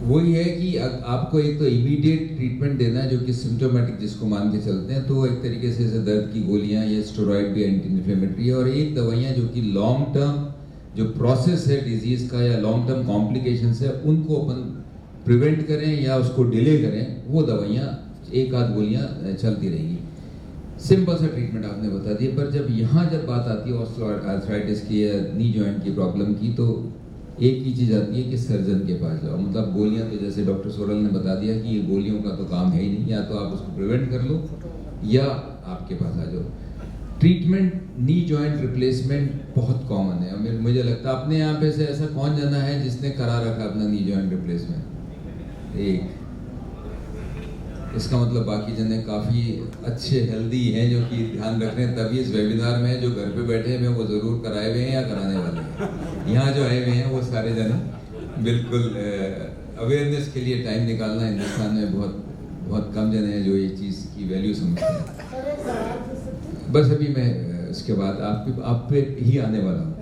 वही है कि आपको एक तो इमीडिएट ट्रीटमेंट देना है जो कि सिम्टोमेटिक जिसको मान के चलते हैं, तो एक तरीके से दर्द की गोलियां, ये स्टेरॉइड भी एंटी इन्फ्लेमेटरी है, और एक दवाइयां जो कि लॉन्ग टर्म जो प्रोसेस है डिजीज का या लॉन्ग टर्म कॉम्प्लिकेशंस है उनको अपन प्रिवेंट करें या उसको डिले करें, वो दवाइयां एक आध गोलियां चलती रहेंगी। सिंपल सा ट्रीटमेंट आपने बता दिया। पर जब बात आती है ऑस्टियोआर्थराइटिस की या नी जॉइंट की प्रॉब्लम की, तो एक ही चीज़ आती है कि सर्जन के पास जाओ। मतलब गोलियां तो जैसे डॉक्टर सोरल ने बता दिया कि ये गोलियों का तो काम है ही नहीं, या तो आप उसको प्रिवेंट कर लो या आपके पास आ जाओ। ट्रीटमेंट नी जॉइंट रिप्लेसमेंट बहुत कॉमन है। मुझे लगता है अपने यहाँ पे से ऐसा कौन जना है जिसने करा रखा अपना नी जॉइंट रिप्लेसमेंट? एक। इसका मतलब बाकी जने काफ़ी अच्छे हेल्दी हैं जो कि ध्यान रख रहे हैं, तभी इस वेबिनार में जो घर पे बैठे हैं वो ज़रूर कराए हुए हैं या कराने वाले हैं। यहाँ जो आए हुए हैं वो सारे जने बिल्कुल अवेयरनेस के लिए टाइम निकालना हिंदुस्तान में बहुत कम जने हैं जो ये चीज़ की वैल्यू समझते हैं। बस अभी मैं इसके बाद आप पे ही आने वाला हूँ।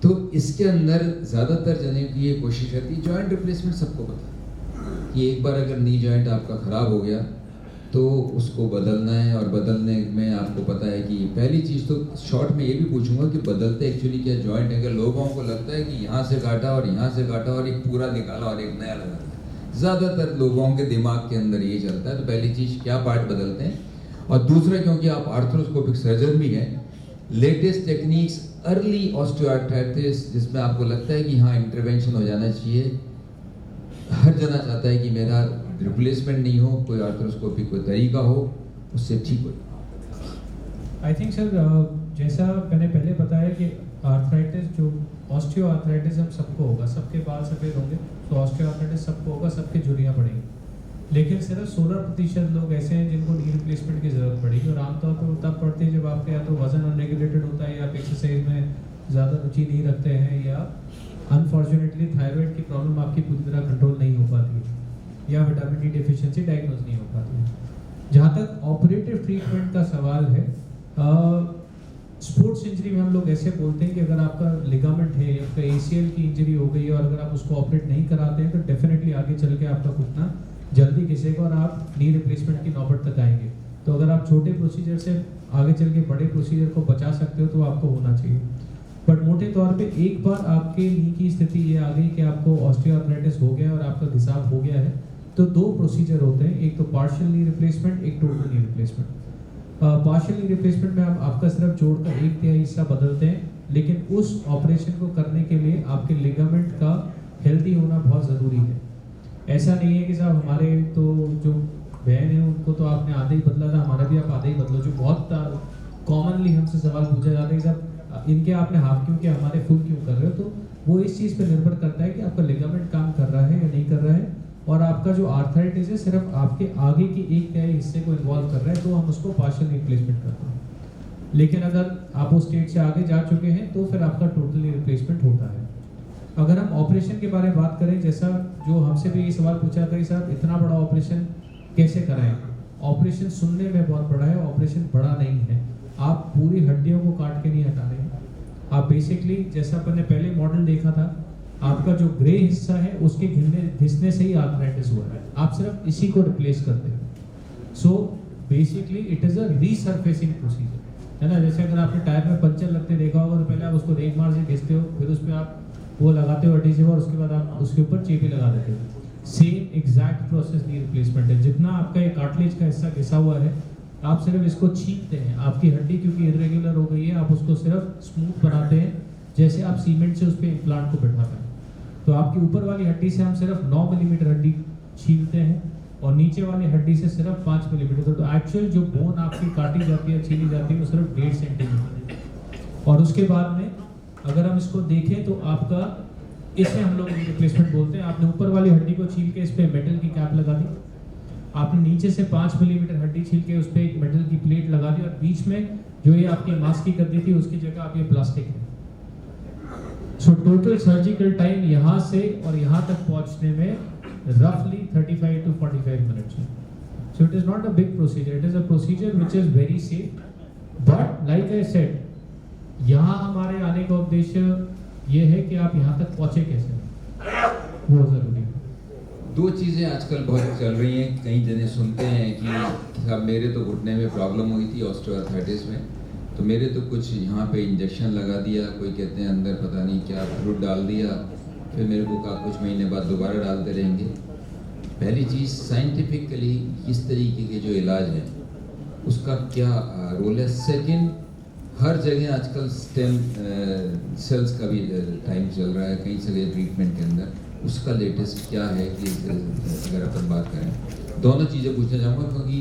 तो इसके अंदर ज़्यादातर जने की ये कोशिश रहती है, जॉइंट रिप्लेसमेंट सबको पता है कि एक बार अगर नी जॉइंट आपका ख़राब हो गया तो उसको बदलना है, और बदलने में आपको पता है कि पहली चीज़ तो शॉर्ट में ये भी पूछूंगा कि बदलते एक्चुअली क्या जॉइंट है। अगर लोगों को लगता है कि यहाँ से काटा और यहाँ से काटा और एक पूरा निकाला और एक नया लगा दिया, ज़्यादातर लोगों के दिमाग के अंदर ये चलता है। तो पहली चीज़ क्या पार्ट बदलते हैं, और दूसरा क्योंकि आप आर्थ्रोस्कोपिक सर्जन भी हैं, लेटेस्ट टेक्निक्स अर्ली ऑस्टियोआर्थराइटिस जिसमें आपको लगता है कि हाँ इंटरवेंशन हो जाना चाहिए, हर जना चाहता है कि मेरा रिप्लेसमेंट नहीं हो, कोई आर्थ्रोस्कोपिक कोई तरीका हो उससे ठीक हो। आई थिंक सर जैसा मैंने पहले बताया कि आर्थराइटिस जो ऑस्टियोआर्थराइटिस हम सबको होगा, सबके बाल सफ़ेद होंगे, तो ऑस्टियोआर्थराइटिस सबको होगा, सबके झुर्रियाँ पड़ेंगी। लेकिन सिर्फ 16% लोग ऐसे हैं जिनको नी रिप्लेसमेंट की ज़रूरत पड़ेगी, और आमतौर पर तब पड़ती है जब आपके या तो वजन अनरेगुलेटेड होता है या आप एक्सरसाइज में ज़्यादा रुचि नहीं रखते हैं, या अनफॉर्चुनेटली थायराइड की प्रॉब्लम आपकी पूरी तरह कंट्रोल नहीं हो पाती है, या विटामिन डी डेफिशिएंसी डायग्नोज नहीं हो पाती है। जहाँ तक ऑपरेटिव ट्रीटमेंट का सवाल है, स्पोर्ट्स इंजरी में हम लोग ऐसे बोलते हैं कि अगर आपका लिगामेंट है या आपका ACL की इंजरी हो गई और अगर आप उसको ऑपरेट नहीं कराते हैं तो डेफिनेटली आगे चल के आपका घुटना जल्दी घिसेगा और आप नी रिप्लेसमेंट की नौबत तक आएंगे। तो अगर आप छोटे प्रोसीजर से आगे चल के बड़े प्रोसीजर को बचा सकते हो तो आपको होना चाहिए। बट मोटे तौर पे एक बार आपके नी की स्थिति ये आ गई कि आपको ऑस्टियोआर्थराइटिस हो गया और आपका घिसाव हो गया है, तो 2 प्रोसीजर होते हैं, एक तो पार्शियल नी रिप्लेसमेंट, एक total knee replacement. Partial knee replacement में हम आपका सिर्फ जोड़ का 1/3 हिस्सा बदलते हैं, लेकिन उस ऑपरेशन को करने के लिए आपके लिगामेंट का हेल्दी होना बहुत ज़रूरी है। ऐसा नहीं है कि साहब हमारे तो जो बहन है उनको तो आपने आधा ही बदला था, हमारा भी आप आधा ही बदलो। जो बहुत कॉमनली हमसे सवाल पूछा जाता है कि साहब इनके आपने हाफ क्यों किया, हमारे फुल क्यों कर रहे हो। तो वो इस चीज़ पे निर्भर करता है कि आपका लिगामेंट काम कर रहा है या नहीं कर रहा है, और आपका जो आर्थराइटिस है सिर्फ आपके आगे की 1/3 हिस्से को इन्वॉल्व कर रहा है, तो हम उसको पार्शियल रिप्लेसमेंट करते हैं। लेकिन अगर आप उस स्टेज से आगे जा चुके हैं तो फिर आपका टोटली रिप्लेसमेंट होता है। अगर हम ऑपरेशन के बारे में बात करें, जैसा जो हमसे भी ये सवाल पूछा था कि साहब इतना बड़ा ऑपरेशन कैसे कराएं। ऑपरेशन सुनने में बहुत बड़ा है, ऑपरेशन बड़ा नहीं है। आप पूरी हड्डियों को काट के नहीं हटा रहे हैं, आप बेसिकली जैसा अपन ने पहले मॉडल देखा था, आपका जो ग्रे हिस्सा है उसके घिसने से ही आर्थराइटिस हुआ है, आप सिर्फ इसी को रिप्लेस करते हैं। So basically it is a रीसर्फेसिंग procedure, है ना। जैसे अगर आपने टायर में पंचर लगते देखा होगा तो पहले आप उसको रेगमार से घिसते हो, फिर उस पर आप वो लगाते हो एडहेसिव, और उसके बाद आप उसके ऊपर चेपी लगा देते हो। Same exact process knee replacement है। जितना आपका ये कार्टिलेज का हिस्सा घिसा हुआ है, आप सिर्फ इसको छींकते हैं। आपकी हड्डी क्योंकि इरेगुलर हो गई है, आप उसको सिर्फ स्मूथ बनाते हैं, जैसे आप सीमेंट से उस पर इम्प्लांट को बैठाते हैं। तो आपकी ऊपर वाली हड्डी से हम सिर्फ 9 मिलीमीटर हड्डी छीलते हैं और नीचे वाली हड्डी से सिर्फ 5 मिलीमीटर। तो एक्चुअल जो बोन आपकी काटी जाती है, छीली जाती है, वो सिर्फ 1.5 सेंटीमीटर है। और उसके बाद में अगर हम इसको देखें तो आपका इसे हम लोग रिप्लेसमेंट बोलते हैं। आपने ऊपर वाली हड्डी को छील के इस पे मेटल की कैप लगा दी, आपने नीचे से 5 मिलीमीटर हड्डी छील के उस पे एक मेटल की प्लेट लगा दी, और बीच में जो ये आपकी मास्क की गद्दी थी उसकी जगह आप ये प्लास्टिक है। सो टोटल सर्जिकल टाइम यहाँ से और यहाँ तक पहुँचने में roughly 35 to 45 minutes. So it is not a big procedure. It is a procedure which is very safe. But like I said, यहाँ हमारे आने का उद्देश्य ये है कि आप यहाँ तक पहुँचे कैसे, वो जरूरी है। दो चीज़ें आजकल बहुत चल रही हैं। कई जने सुनते हैं कि अब मेरे तो घुटने में प्रॉब्लम हुई थी ऑस्टियोआर्थराइटिस में, तो मेरे तो कुछ यहाँ पे इंजेक्शन लगा दिया, कोई कहते हैं अंदर पता नहीं क्या फ्लूइड डाल दिया, फिर मेरे को कहा कुछ महीने बाद दोबारा डालते रहेंगे। पहली चीज़ साइंटिफिकली किस तरीके के जो इलाज है उसका क्या रोल है। सेकंड, हर जगह आजकल स्टेम सेल्स का भी टाइम चल रहा है कई जगह ट्रीटमेंट के अंदर, उसका लेटेस्ट क्या है कि अगर अपन बात करें। दोनों चीज़ें पूछना चाहूँगा क्योंकि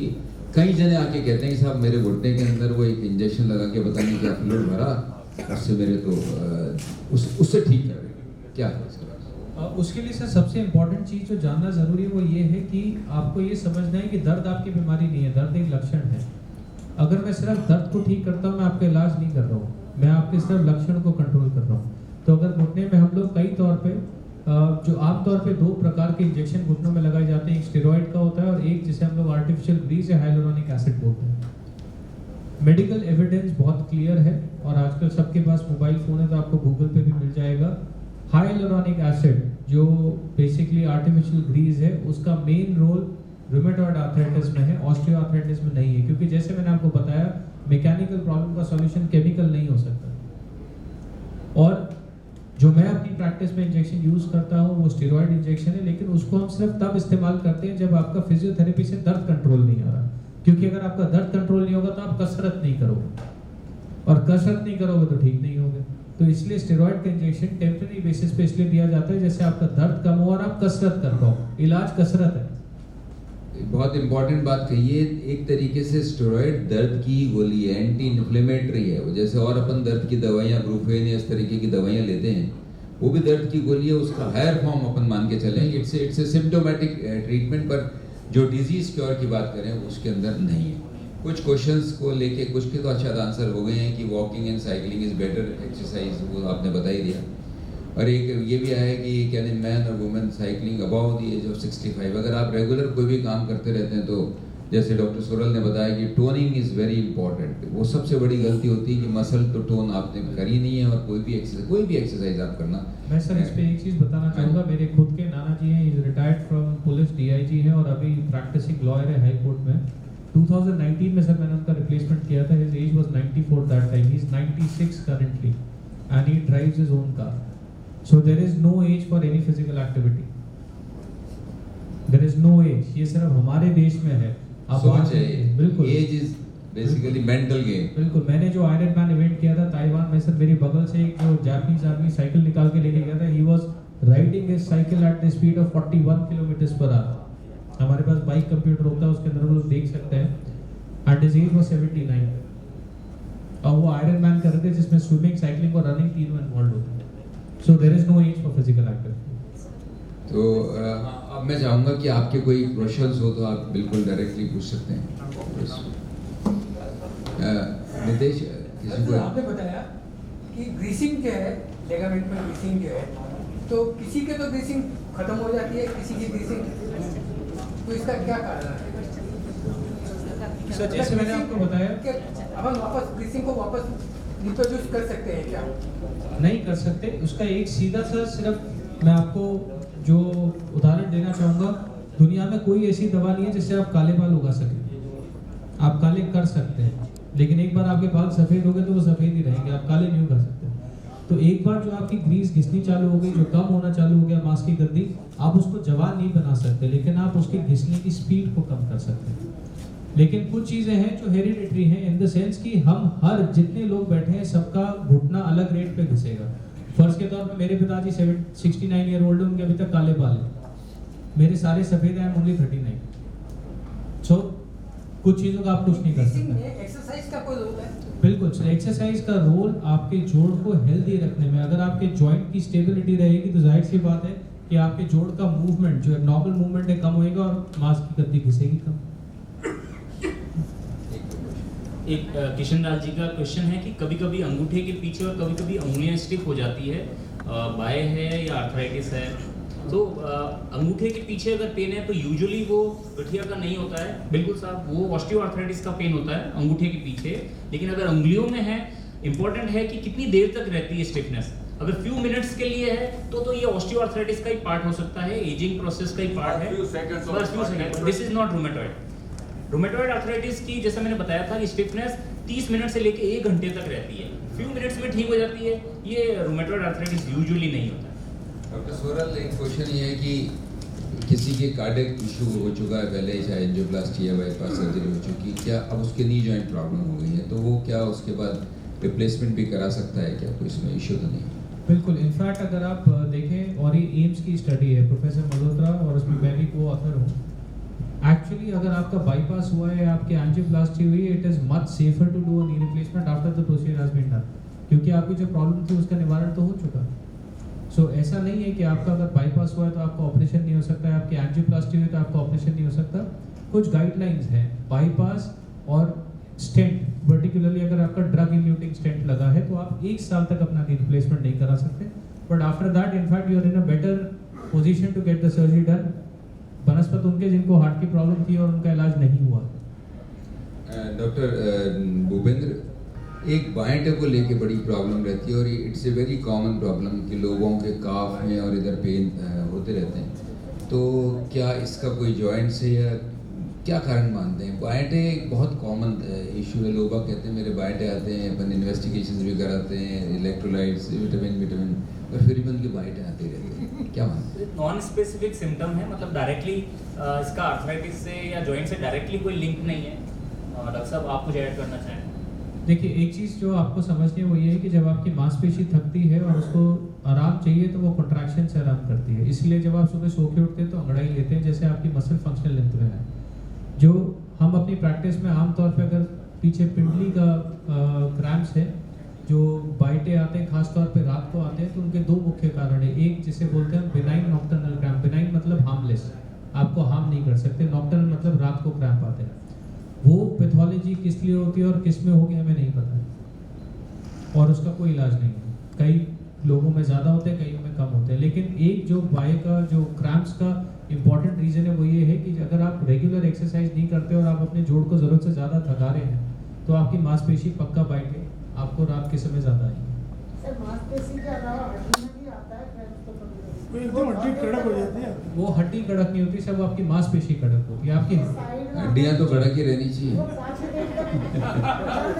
कई जने आके कहते हैं कि साहब मेरे घुटने के अंदर वो एक इंजेक्शन लगा के पता नहीं क्या फ्लूइड भरा, उससे मेरे तो उससे ठीक कर रहे, क्या है इसका? उसके लिए सर सबसे इम्पोर्टेंट चीज़ जो जानना ज़रूरी है वो ये है कि आपको ये समझना है कि दर्द आपकी बीमारी नहीं है, दर्द एक लक्षण है। अगर मैं सिर्फ दर्द को ठीक करता हूँ, मैं आपका इलाज नहीं कर रहा हूँ, मैं आपके सिर्फ लक्षण को कंट्रोल कर रहा हूँ। तो अगर घुटने में हम लोग कई तौर पे जो आमतौर पे 2 प्रकार के इंजेक्शन घुटनों में लगाए जाते हैं, एक स्टेरॉइड का होता है और एक जिसे हम लोग आर्टिफिशियल ग्रीस या हाइलुरोनिक एसिड बोलते हैं। मेडिकल एविडेंस बहुत क्लियर है और आजकल सबके पास मोबाइल फ़ोन है तो आपको गूगल पे भी मिल जाएगा। हाइलुरोनिक एसिड जो बेसिकली आर्टिफिशियल ग्रीस है, उसका मेन रोल रूमेटॉइड आर्थराइटिस में है, ऑस्टियोआर्थराइटिस में नहीं है, क्योंकि जैसे मैंने आपको बताया मैकेनिकल प्रॉब्लम का सॉल्यूशन केमिकल नहीं हो सकता। और जो मैं अपनी प्रैक्टिस में इंजेक्शन यूज़ करता हूँ वो स्टेरॉइड इंजेक्शन है, लेकिन उसको हम सिर्फ तब इस्तेमाल करते हैं जब आपका फिजियोथेरेपी से दर्द कंट्रोल नहीं आ रहा, क्योंकि अगर आपका दर्द कंट्रोल नहीं होगा तो आप कसरत नहीं करोगे, और कसरत नहीं करोगे तो ठीक नहीं होगे। तो इसलिए स्टेरॉइड का इंजेक्शन टेम्परेरी बेसिस पे इसलिए दिया जाता है जैसे आपका दर्द कम हो और आप कसरत कर पाओ। इलाज कसरत है। बहुत इंपॉर्टेंट बात कही है। एक तरीके से स्टेरॉइड दर्द की गोली है, एंटी इन्फ्लेमेटरी है। वो जैसे और अपन दर्द की दवाइयाँ ब्रूफेन या इस तरीके की दवाइयाँ लेते हैं, वो भी दर्द की गोली है, उसका हायर फॉर्म अपन मान के चलें। इट्स ए सिम्टोमेटिक ट्रीटमेंट, पर जो डिजीज क्योर की बात करें उसके अंदर नहीं है। कुछ क्वेश्चंस को लेके कुछ के तो अच्छा आंसर हो गए हैं कि walking and cycling is better exercise, वो आपने बता ही दिया। और एक ये भी आया कि कैन मैन और women cycling about the age of 65। अगर आप रेगुलर कोई भी काम करते रहते हैं तो जैसे डॉक्टर सोरल ने बताया कि टोनिंग इज़ वेरी इंपॉर्टेंट। वो सबसे बड़ी गलती होती है कि मसल तो टोन आपने करी नहीं है, और कोई भी एक्सरसाइज आप करना। मैं सर इस पे एक चीज़ बताना चाहूँगा। मेरे खुद के नाना जी हैं, रिटायर्ड फ्रॉम पुलिस DIG हैं और अभी प्रैक्टिसिंग लॉयर है हाई कोर्ट में। 2019 में सर मैंने उनका रिप्लेसमेंट किया था। His age was 94 that time, he is 96 currently and he drives his own car. So there is no age for any physical activity, there is no age. ये सिर्फ हमारे देश में है। आप सोच है, बिल्कुल age is basically mental game. बिल्कुल। मैंने जो आयरन मैन इवेंट किया था ताइवान में सर, मेरी बगल से एक जो जापानीज आदमी साइकिल निकाल के लेके गया था, he was riding his cycle at the speed of 41 km/h। हमारे पास बाइक कंप्यूटर होता है, उसके अंदर लोग देख सकते हैं। एंड हिज एज वाज 79 और वो आयरन मैन कर रहे थे जिसमें स्विमिंग, साइकिलिंग और रनिंग तीनों इन्वॉल्व होते हैं। So there is no age for physical activity. तो अब मैं चाहूँगा कि आपके कोई क्वेश्चंस हो तो आप बिल्कुल डायरेक्टली पूछ सकते हैं। नितेश, किसी को आपने बताया कि ग्रीसिंग क्या है, लिगामेंट में ग्रीसिंग क्या है, तो किसी के तो ग्रीसिंग खत्म हो जाती है, किसी की ग्रीसिंग, तो इसका क्या कारण है? सर जैसे मैंने आपको बताया कि अपन वापस ग्रीसिंग को वापस रिप्रोड्यूस कर सकते हैं क्या? नहीं कर सकते। उसका एक सीधा सा सिर्फ मैं आपको जो उदाहरण देना चाहूँगा, दुनिया में कोई ऐसी दवा नहीं है जिससे आप काले बाल उगा सकें। आप काले कर सकते हैं, लेकिन एक बार आपके बाल सफ़ेद हो गए तो वो सफ़ेद ही रहेंगे, आप काले नहीं उगा सकते। तो एक बार जो आपकी ग्रीस घिसनी चालू हो गई, जो कम होना चालू हो गया मांस की गद्दी, आप उसको जवान नहीं बना सकते, लेकिन आप उसकी घिसने की स्पीड को कम कर सकते हैं। लेकिन कुछ चीज़ें हैं जो हेरिडिटरी हैं, इन द सेंस कि हम हर जितने लोग बैठे हैं सबका घुटना अलग रेट पे घिसेगा। फर्ज के तौर पे मेरे पिताजी 69 ईयर ओल्ड है, उनके अभी तक काले बाल हैं, मेरे सारे सफेद हैं, ओनली 39। सो कुछ चीज़ों का आप कुछ नहीं कर ग्रीसिंग सकते। में एक्सरसाइज का कोई रोल है? बिल्कुल सर, एक्सरसाइज का रोल आपके जोड़ को हेल्दी रखने में, अगर आपके जॉइंट की स्टेबिलिटी रहेगी तो जाहिर सी बात है कि आपके जोड़ का मूवमेंट जो नॉर्मल मूवमेंट है कम होएगा और मांस की गति घिसेगी कम। एक किशन लाल जी का क्वेश्चन है कि कभी-कभी अंगूठे के पीछे और कभी-कभी उंगलियां स्टिफ हो जाती है, बाय है या आर्थराइटिस है। तो अंगूठे के पीछे अगर पेन है तो यूजुअली वो गठिया का नहीं होता है, बिल्कुल साहब, वो ऑस्टियोआर्थराइटिस का पेन होता है अंगूठे के पीछे। लेकिन अगर उंगलियों में है, इंपॉर्टेंट है कि कितनी देर तक रहती है स्टिफनेस। अगर फ्यू मिनट्स के लिए है तो ये ऑस्टियोआर्थराइटिस का ही पार्ट हो सकता है, एजिंग प्रोसेस का ही पार्ट है, बस few second. This is not rheumatoid. Rheumatoid arthritis की जैसा मैंने बताया था कि स्टिफनेस 30 मिनट से लेके 1 घंटे तक रहती है, फ्यू मिनट्स में ठीक हो जाती है। ये रूमेटॉइड आर्थराइटिस यूजुअली नहीं होता है। डॉक्टर सोरल, एक क्वेश्चन ये है कि किसी के कार्डियक इशू हो चुका है पहले, चाहे एंजियोप्लास्टी या बाईपास सर्जरी हो चुकी, क्या अब उसके नी जॉइंट प्रॉब्लम हो गई है तो वो क्या उसके बाद रिप्लेसमेंट भी करा सकता है क्या? कोई इसमें इशू तो नहीं? बिल्कुल, इनफैक्ट अगर आप देखें, और ये एम्स की स्टडी है, प्रोफेसर मल्होत्रा, और उसमें मैं भी को ऑथर हूँ। एक्चुअली अगर आपका बाईपास हुआ है, आपकी एंजियोप्लास्टी हुई है, it is much safer to do a knee replacement after the procedure has been done, क्योंकि आपकी जो प्रॉब्लम थी उसका निवारण तो हो चुका। सो ऐसा नहीं है कि आपका अगर बाईपास हुआ है तो आपका ऑपरेशन नहीं हो सकता है, आपकी एंजियोप्लास्टी हुई तो आपका ऑपरेशन नहीं हो सकता। कुछ गाइडलाइंस हैं, बाईपास और स्टेंट, पर्टिकुलरली अगर आपका ड्रग इल्यूटिंग स्टेंट लगा है तो आप 1 साल तक अपना नी रिप्लेसमेंट नहीं करा सकते, but after that in fact you are in a better position to get the surgery done. बनस्पत उनके जिनको हार्ट की प्रॉब्लम थी और उनका इलाज नहीं हुआ। डॉक्टर भूपेंद्र, एक बाएं को लेके बड़ी प्रॉब्लम रहती है और it's a very common problem कि लोगों के काफ में और इधर पेन होते रहते हैं, तो क्या इसका कोई जॉइंट से या क्या कारण मानते हैं? बाएंटे एक बहुत कॉमन इशू है, लोग कहते हैं मेरे बाएंटे आते हैं, अपन इन्वेस्टिगेशंस भी कराते हैं, इलेक्ट्रोलाइट्स, विटामिन और फिर भी उनके बाएंटे आते रहते हैं, क्या मानते हैं? नॉन स्पेसिफिक सिम्टम है, मतलब डायरेक्टली इसका आर्थराइटिस से या जॉइंट से डायरेक्टली कोई लिंक नहीं है। डॉक्टर साहब, आप कुछ ऐड करना चाहें? देखिए, एक चीज़ जो आपको समझनी है वो ये है कि जब आपकी मांसपेशी थकती है और उसको आराम चाहिए तो वो कंट्रैक्शन से आराम करती है। इसलिए जब आप सुबह सो के उठते हैं तो अंगड़ाई लेते हैं, जैसे आपकी मसल फंक्शनल लेंथ में है। जो हम अपनी प्रैक्टिस में आमतौर पे अगर पीछे पिंडली का क्रैम्प्स है, जो बाइटे आते हैं खासतौर पे रात को आते हैं, तो उनके 2 मुख्य कारण है। एक जिसे बोलते हैं बिनाइन नॉक्टर्नल क्रैम्प, बिनाइन मतलब हार्मलेस, आपको हार्म नहीं कर सकते, नॉक्टर्नल मतलब रात को क्रैम्प आते हैं। वो पैथोलॉजी किस लिए होती है और किस में होगी हमें नहीं पता, और उसका कोई इलाज नहीं है। कई लोगों में ज़्यादा होते हैं, कईयों में कम होते हैं। लेकिन एक जो बाय का जो क्रैम्प्स का इंपॉर्टेंट रीज़न है वो ये है कि अगर आप रेगुलर एक्सरसाइज नहीं करते और आप अपने जोड़ को ज़रूरत से ज़्यादा थका रहे हैं तो आपकी मांसपेशी पक्का बाइट है, आपको रात के समय ज़्यादा आएगी। सर, मांसपेशी के अलावा हड्डी में भी आता है क्रैम्प्स तो कभी-कभी? एकदम हड्डी कड़क हो जाती है। वो हड्डी कड़क नहीं होती, सब आपकी मांसपेशी कड़क होती है। आपकी हड्डियाँ तो कड़क ही रहनी चाहिए। वो 5 मिनट तक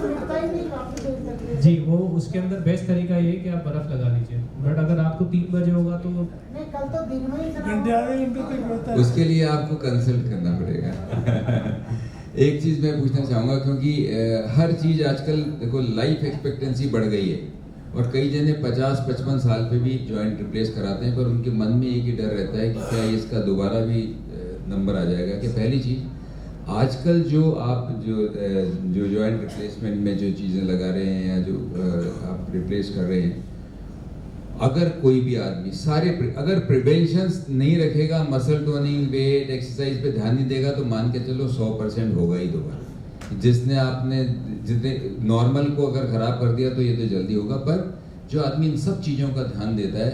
मिलता ही नहीं, काफी देर तक। जी, वो उसके अंदर बेस्ट तरीका ये है कि आप बर्फ़ लगा लीजिए, बट अगर आपको 3 बजे होगा तो नहीं, कल तो दिन में ही इतना घंटे आधे घंटे तक रहता है। उसके लिए आपको कंसल्ट करना पड़ेगा। एक चीज़ मैं पूछना चाहूँगा, क्योंकि हर चीज़ आजकल देखो लाइफ एक्सपेक्टेंसी बढ़ गई है और कई जने 50-55 साल पे भी जॉइंट रिप्लेस कराते हैं, पर उनके मन में एक ही डर रहता है कि क्या इसका दोबारा भी नंबर आ जाएगा। कि पहली चीज़ आजकल जो आप जो जॉइंट रिप्लेसमेंट में जो चीज़ें लगा रहे हैं या जो आप रिप्लेस कर रहे हैं, अगर कोई भी आदमी अगर प्रिवेंशन नहीं रखेगा, मसल टोनिंग, वेट, एक्सरसाइज पे ध्यान नहीं देगा, तो मान के चलो 100% होगा ही दोबारा। जितने नॉर्मल को अगर ख़राब कर दिया तो ये तो जल्दी होगा, पर जो आदमी इन सब चीज़ों का ध्यान देता है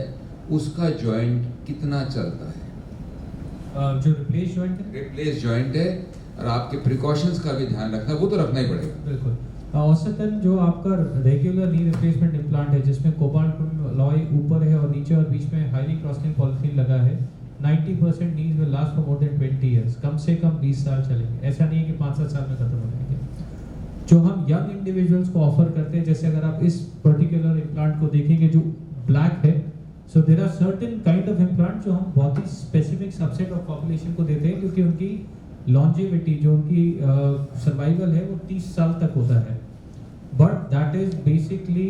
उसका जॉइंट कितना चलता है? जो रिप्लेस जॉइंट है और आपके प्रिकॉशंस का भी ध्यान रखना, वो तो रखना ही पड़ेगा। बिल्कुल। औसतन जो आपका रेगुलर नी रिप्लेसमेंट इम्प्लांट है जिसमें कोबाल्ट अलॉय ऊपर है और नीचे और बीच में हाईली क्रॉसलिंक पॉलीथीन लगा है, 90% knees will last for more than 20 years, कम से कम 20 साल चलेंगे। ऐसा नहीं है कि 5-7 साल में खत्म हो जाएंगे। जो हम यंग इंडिविजुअल्स को ऑफर करते हैं, जैसे अगर आप इस पर्टिकुलर इम्प्लांट को देखेंगे जो ब्लैक है, so there are certain kind of implant जो हम बहुत ही स्पेसिफिक सबसेट ऑफ पॉपुलेशन को देते हैं, क्योंकि उनकी लॉन्जेविटी जो उनकी सर्वाइवल है वो 30 साल तक होता है, but that is basically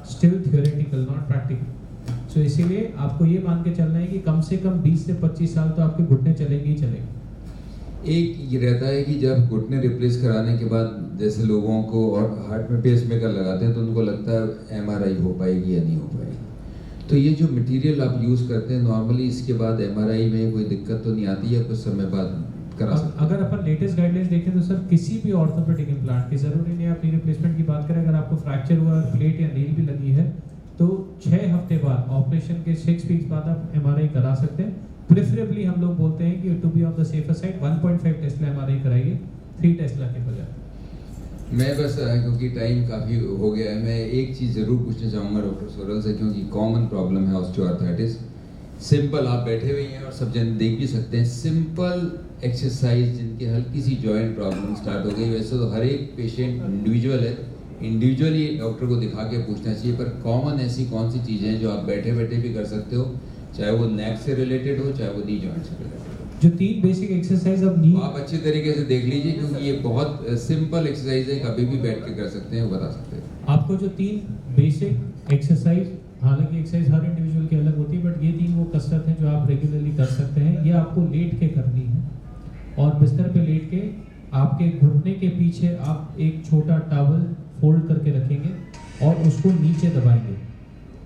still theoretical, not practical. तो इसीलिए आपको ये मान के चलना है कि कम से कम 20 से 25 साल तो आपके घुटने चलेंगे ही चलेंगे। एक ये रहता है कि जब घुटने रिप्लेस कराने के बाद जैसे लोगों को और हार्ट में पेसमेकर लगाते हैं तो उनको लगता है एमआरआई हो पाएगी या नहीं हो पाएगी। तो ये जो मटेरियल आप यूज़ करते हैं नॉर्मली इसके बाद एमआरआई में कोई दिक्कत तो नहीं आती या कुछ समय बाद करा सकते हैं? अगर अपन लेटेस्ट गाइडलाइंस देखें तो सर किसी भी ऑर्थोपेडिक इम्प्लांट की जरूरी नहीं आप नी रिप्लेसमेंट की बात करें, अगर आपको फ्रैक्चर हुआ प्लेट या नील भी लगी है तो 6 हफ्ते बाद ऑपरेशन के 6 वीक्स बाद आप एमआरआई करा सकते हैं। प्रेफरेबली हम लोग बोलते हैं कि to be on the safer side 1.5 tesla MRI कराइए 3 टेस्ला के बजाय। मैं बस क्योंकि टाइम काफ़ी हो गया है, मैं एक चीज़ ज़रूर पूछना चाहूँगा डॉक्टर सोरल से, क्योंकि कॉमन प्रॉब्लम है ऑस्टियोआर्थराइटिस। सिंपल, आप बैठे हुए हैं और सब जन देख भी सकते हैं, सिंपल एक्सरसाइज जिनकी हल्की सी जॉइंट प्रॉब्लम स्टार्ट हो गई। वैसे तो हर एक पेशेंट इंडिविजुअल है, इंडिविजुअली डॉक्टर को दिखा के पूछना चाहिए, पर कॉमन ऐसी कौन सी चीज़ें हैं जो आप बैठे बैठे भी कर सकते हो, चाहे वो नेक से रिलेटेड हो चाहे वो नी जॉइंट से रिलेटेड हो। जो 3 बेसिक एक्सरसाइज अब नी आप अच्छे तरीके से देख लीजिए क्योंकि ये बहुत सिंपल एक्सरसाइज है, कभी भी बैठ के कर सकते हैं, बता सकते हैं। आपको जो 3 बेसिक एक्सरसाइज, हालांकि एक्सरसाइज हर इंडिविजुअल की अलग होती है बट ये 3 वो कसरत है जो आप रेगुलरली कर सकते हैं। ये आपको लेट के करनी है और बिस्तर पे लेट के आपके घुटने के पीछे आप एक छोटा टॉवल फोल्ड करके रखेंगे और उसको नीचे दबाएंगे,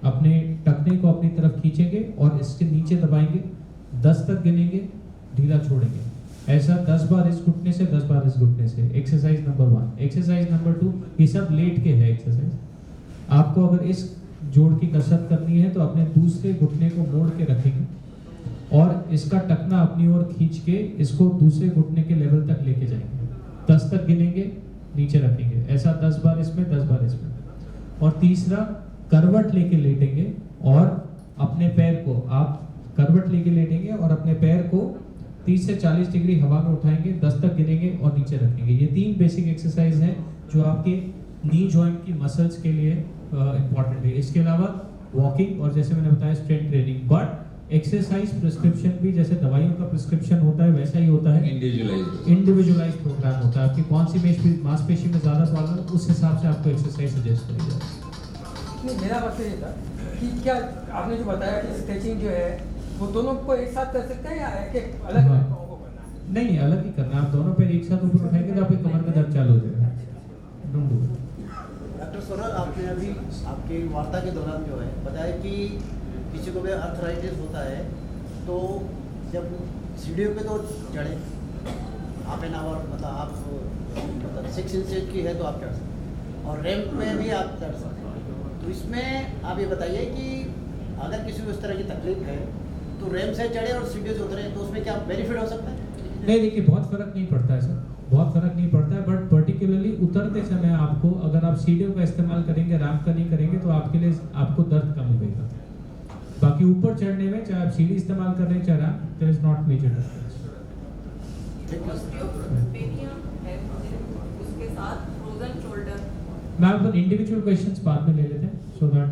अपने टखने को अपनी तरफ खींचेंगे और इसके नीचे दबाएंगे, 10 तक गिनेंगे, ढीला छोड़ेंगे। ऐसा 10 बार इस घुटने से 10 बार इस घुटने से। Exercise number 1। एक्सरसाइज नंबर 2, ये सब लेट के है एक्सरसाइज। आपको अगर इस जोड़ की कसरत करनी है तो अपने दूसरे घुटने को मोड़ के रखेंगे और इसका टखना अपनी ओर खींच के इसको दूसरे घुटने के लेवल तक लेके जाएंगे, 10 तक गिनेंगे, नीचे रखेंगे। ऐसा 10 बार इसमें 10 बार इसमें। और तीसरा, करवट लेके लेटेंगे और अपने पैर को आप करवट लेके लेटेंगे और अपने पैर को 30 से 40 डिग्री हवा में उठाएंगे, 10 तक गिनेंगे और नीचे रखेंगे। ये 3 बेसिक एक्सरसाइज हैं जो आपके नी जॉइंट की मसल्स के लिए इम्पॉर्टेंट है। इसके अलावा वॉकिंग और जैसे मैंने बताया strength training, but exercise prescription भी जैसे दवाइयों का प्रिस्क्रिप्शन होता है वैसा ही होता है, इंडिविजुअलाइज प्रोग्राम होता है। आपकी कौन सी मांसपेशी में ज़्यादा प्रॉब्लम, उस हिसाब से आपको एक्सरसाइज सजेस्ट करी जाए। नहीं, मेरा मतलब ये था कि क्या आपने जो बताया कि स्ट्रेचिंग जो है वो दोनों को एक साथ कर सकते हैं या एक अलग हाँ। को करना है? नहीं, अलग ही करना है। आप दोनों पैर एक साथ ऊपर उठाएंगे तो आपके कमर का दर्द चालू हो जाएगा। Don't do it. डॉक्टर सोरल, आपने अभी आपकी वार्ता के दौरान जो है बताया कि किसी को भी आर्थराइटिस होता है तो जब सीढ़ियों पे तो चढ़े हाफ एन आवर, मतलब आप 6 इंच की है तो आप चढ़ सकते हैं और रैंप में भी आप चढ़ सकते हैं। तो इसमें आप ये बताइए कि अगर किसी को इस तरह की तकलीफ है तो रैंप से चढ़े और सीढ़ियों से उतरे तो उसमें क्या बेनिफिट हो सकता है? नहीं, देखिए बहुत फर्क नहीं पड़ता है सर, बहुत फर्क नहीं पड़ता है, बट पर्टिकुलरली उतरते समय आपको, अगर आप सीढ़ियों का इस्तेमाल करेंगे, रैंप का नहीं करेंगे तो आपके लिए आपको दर्द कम होगा। बाकी ऊपर चढ़ने में चाहे आप सीढ़ी इस्तेमाल कर रहे हैं चाहे ramp, there is not major difference. उसके साथ फ्रोजन शोल्डर। मैं अपन इंडिविजुअल क्वेश्चंस बाद में ले लेते हैं सो दैट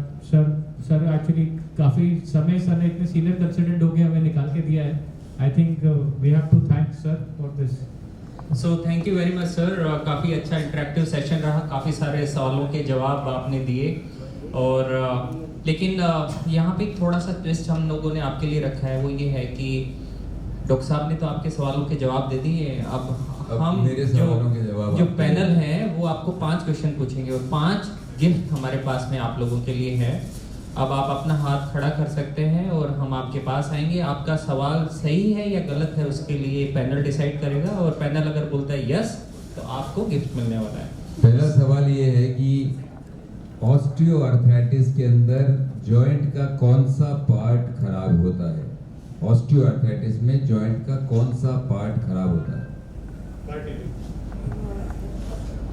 सर एक्चुअली काफ़ी समय सर ने इतने सीनियर कंसल्टेंट हो गए हमें निकाल के दिया है। I think we have to thank sir for this. So thank you very much sir, काफ़ी अच्छा इंटरेक्टिव सेशन रहा, काफ़ी सारे सवालों के जवाब आपने दिए और लेकिन यहाँ पे थोड़ा सा ट्विस्ट हम लोगों ने आपके लिए रखा है, वो ये है कि डॉक्टर साहब ने तो आपके सवालों के जवाब दे दिए, अब हम मेरे सवालों के जवाब जो आपके पैनल है वो आपको 5 क्वेश्चन पूछेंगे और 5 गिफ्ट हमारे पास में आप लोगों के लिए है। अब आप अपना हाथ खड़ा कर सकते हैं और हम आपके पास आएंगे। आपका सवाल सही है या गलत है उसके लिए पैनल डिसाइड करेगा और पैनल अगर बोलता है यस तो आपको गिफ्ट मिलने वाला है। पहला सवाल ये है कि ऑस्टियोआर्थराइटिस के अंदर जॉइंट का कौन सा पार्ट खराब होता है? ऑस्टियोआर्थराइटिस में जॉइंट का कौन सा पार्ट खराब होता है?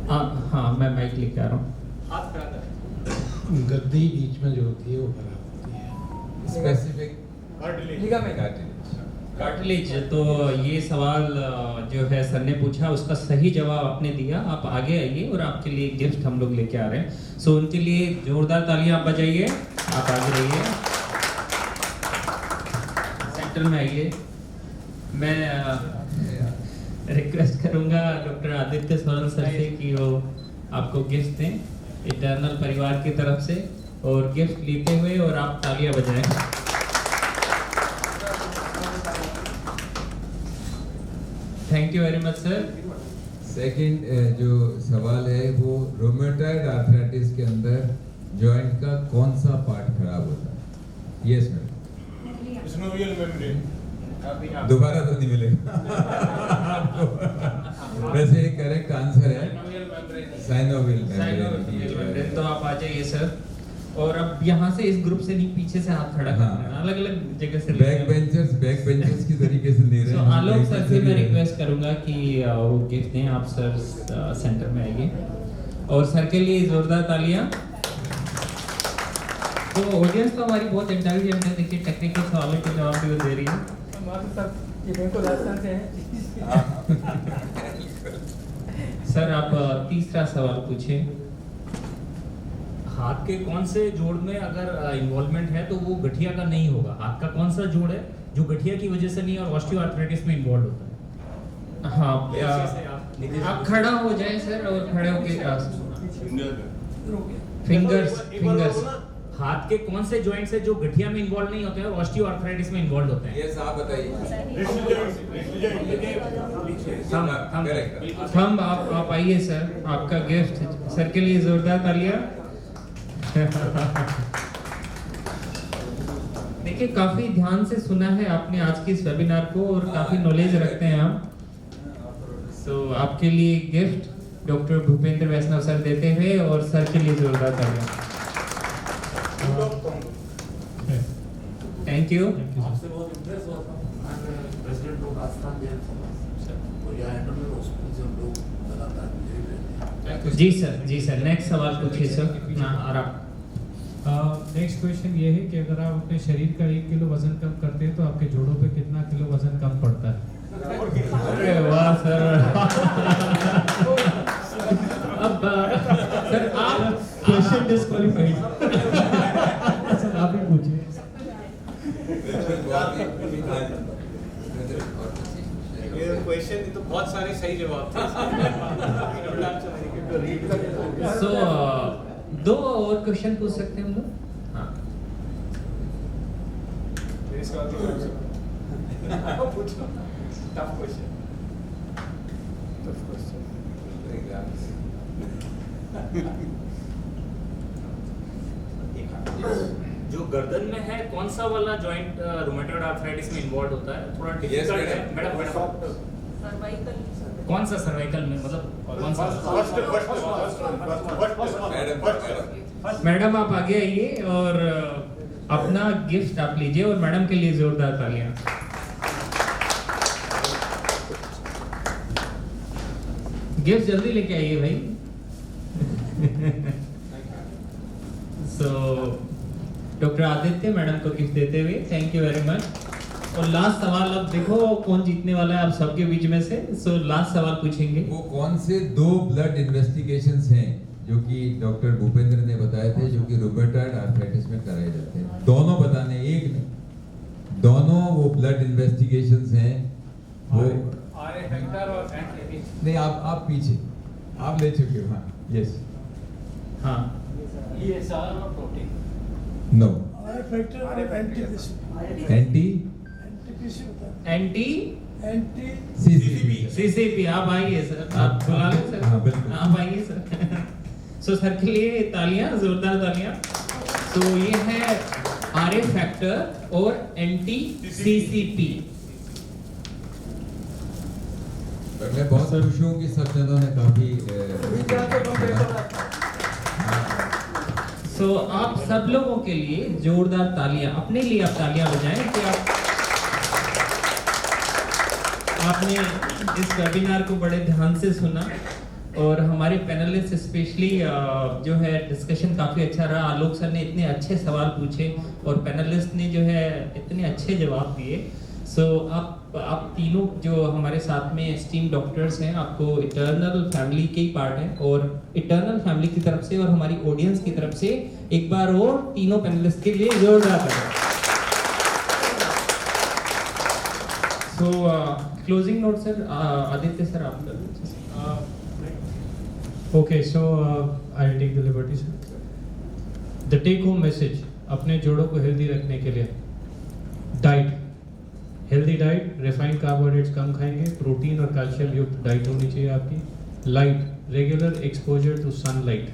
हाँ, मैं माइक लेके आ रहा हूँ। गद्दी बीच में जो होती है वो खराब होती है। Specific ligament. कार्टिलेज। तो ये सवाल जो है सर ने पूछा उसका सही जवाब आपने दिया। आप आगे आइए और आपके लिए गिफ्ट हम लोग लेके आ रहे हैं। सो उनके लिए जोरदार तालियां आप बजाइए। आप आगे रहिए, सेंटर में आइए। मैं रिक्वेस्ट करूंगा डॉक्टर आदित्य सोरल सर से कि वो आपको गिफ्ट दें इटर्नल परिवार की तरफ से। और गिफ्ट लेते हुए और आप तालियां बजाएं। Thank you very much sir. Second जो सवाल है वो रोमेटॉइड आर्थराइटिस के अंदर जॉइंट का कौन सा पार्ट खराब होता है? Yes madam. दोबारा तो नहीं मिलेगा। वैसे करेक्ट आंसर है साइनोवियल मेम्ब्रेन। तो आप आ जाइए सर। और अब यहाँ से इस ग्रुप से नहीं, पीछे से हाथ खड़ा करना है, अलग अलग जगह से बैक बेंचर्स की तरीके से ले रहे हैं। आलोक सर से मैं रिक्वेस्ट करूंगा कि वो गिफ्ट दें। आप सर सेंटर में आइए और सर के लिए जोरदार तालियां। तो ऑडियंस तो हमारी बहुत इंटेलिजेंट है, देखिए टेक्निकल सवालों के जवाब भी वो दे रही है। सर आप तीसरा सवाल पूछिए। हाथ के कौन से जोड़ में अगर इन्वॉल्वमेंट है तो वो गठिया का नहीं होगा? हाथ का कौन सा जोड़ है जो गठिया की वजह से नहीं और ऑस्टियोआर्थराइटिस में इन्वॉल्व होता है? हाँ, आप खड़ा हो जाए सर और खड़े होके फिंगर्स। हाथ के कौन से जॉइंट्स है जो गठिया में इन्वॉल्व नहीं होते हैं और ऑस्टियोआर्थराइटिस में इन्वॉल्व होते हैं? यस आप बताइए। हम आप आइए सर, आपका गिफ्ट सर के लिए जोरदार तालियां। देखिए काफी ध्यान से सुना है आपने आज के इस वेबिनार को और काफी नॉलेज रखते हैं आप। सो आपके लिए गिफ्ट डॉक्टर भूपेंद्र वैष्णव सर देते हुए और सर के लिए जोरदार तालियां। Thank you. आपसे बहुत इम्प्रेस हुआ था। प्रेसिडेंट लोग आस्थान दे और यहाँ एंटरनल हॉस्पिटल से हम लोग लगातार मिले। जी सर नेक्स्ट सवाल पूछिए सर। और आप नेक्स्ट क्वेश्चन ये है कि अगर आप अपने शरीर का 1 किलो वजन कम करते हैं तो आपके जोड़ों पे कितना किलो वजन कम पड़ता है? अरे वाह सर। अब सर आप क्वेश्चन डिस्क्वालीफाइड। सर आप ही पूछिए। ये क्वेश्चन तो बहुत सारे सही जवाब थे। सो 2 और क्वेश्चन पूछ सकते हैं हम लोग? हाँ टफ क्वेश्चन। जो गर्दन में है कौन सा वाला जॉइंट रूमेटॉइड आर्थराइटिस में इन्वॉल्व होता है? थोड़ा डिफिकल्ट है मैडम। सर्वाइकल। कौन सा सर्वाइकल में, मतलब कौन सा? मैडम आप आगे आइए और अपना गिफ्ट आप लीजिए और मैडम के लिए जोरदार तालियां। गिफ्ट जल्दी लेके आइए भाई। सो डॉक्टर आदित्य मैडम को गिफ्ट देते हुए थैंक यू वेरी मच। और लास्ट सवाल अब देखो कौन जीतने वाला है आप सबके बीच में से। सो लास्ट सवाल पूछेंगे। वो कौन से 2 ब्लड इन्वेस्टिगेशंस हैं जो कि डॉक्टर भूपेंद्र ने बताए थे जो कि रूमेटॉइड आर्थराइटिस में कराए जाते हैं? दोनों बताने, एक नहीं, दोनों वो ब्लड इन्वेस्टिगेशंस हैं वो। नहीं आप पीछे आप ले चुके हो। हाँ यस हाँ ESR और protein. No anti CCP. CCP. आप आइए सर, आप बुला लें सर। हाँ, बिल्कुल। आप आइए सर। सो सर के लिए तालियां, जोरदार तालियां। तो ये है RA फैक्टर और एंटी सीसीपी। मैं बहुत खुश हूँ कि सब जनों ने काफी सो आप सब लोगों के लिए जोरदार तालियां, अपने लिए आप तालियां बजाएं कि आपने इस वेबिनार को बड़े ध्यान से सुना और हमारे पैनलिस्ट स्पेशली जो है डिस्कशन काफ़ी अच्छा रहा। आलोक सर ने इतने अच्छे सवाल पूछे और पैनलिस्ट ने जो है इतने अच्छे जवाब दिए। सो आप तीनों जो हमारे साथ में स्टीम डॉक्टर्स हैं, आपको इटर्नल फैमिली के ही पार्ट हैं और इटर्नल फैमिली की तरफ से और हमारी ऑडियंस की तरफ से एक बार और तीनों पैनलिस्ट के लिए जोरदार तालियां। सो closing note sir, Aditya sir आप कर दीजिए। Okay, so I'll take the liberty, sir. The take home message अपने जोड़ों को हेल्दी रखने के लिए, diet, healthy diet, refined carbohydrates कम खाएंगे, प्रोटीन और कैल्शियम युक्त डाइट होनी चाहिए आपकी, light, regular exposure to sunlight,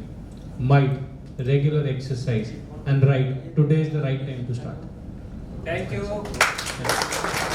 might, regular exercise, and right, today is the right time to start. Thank you.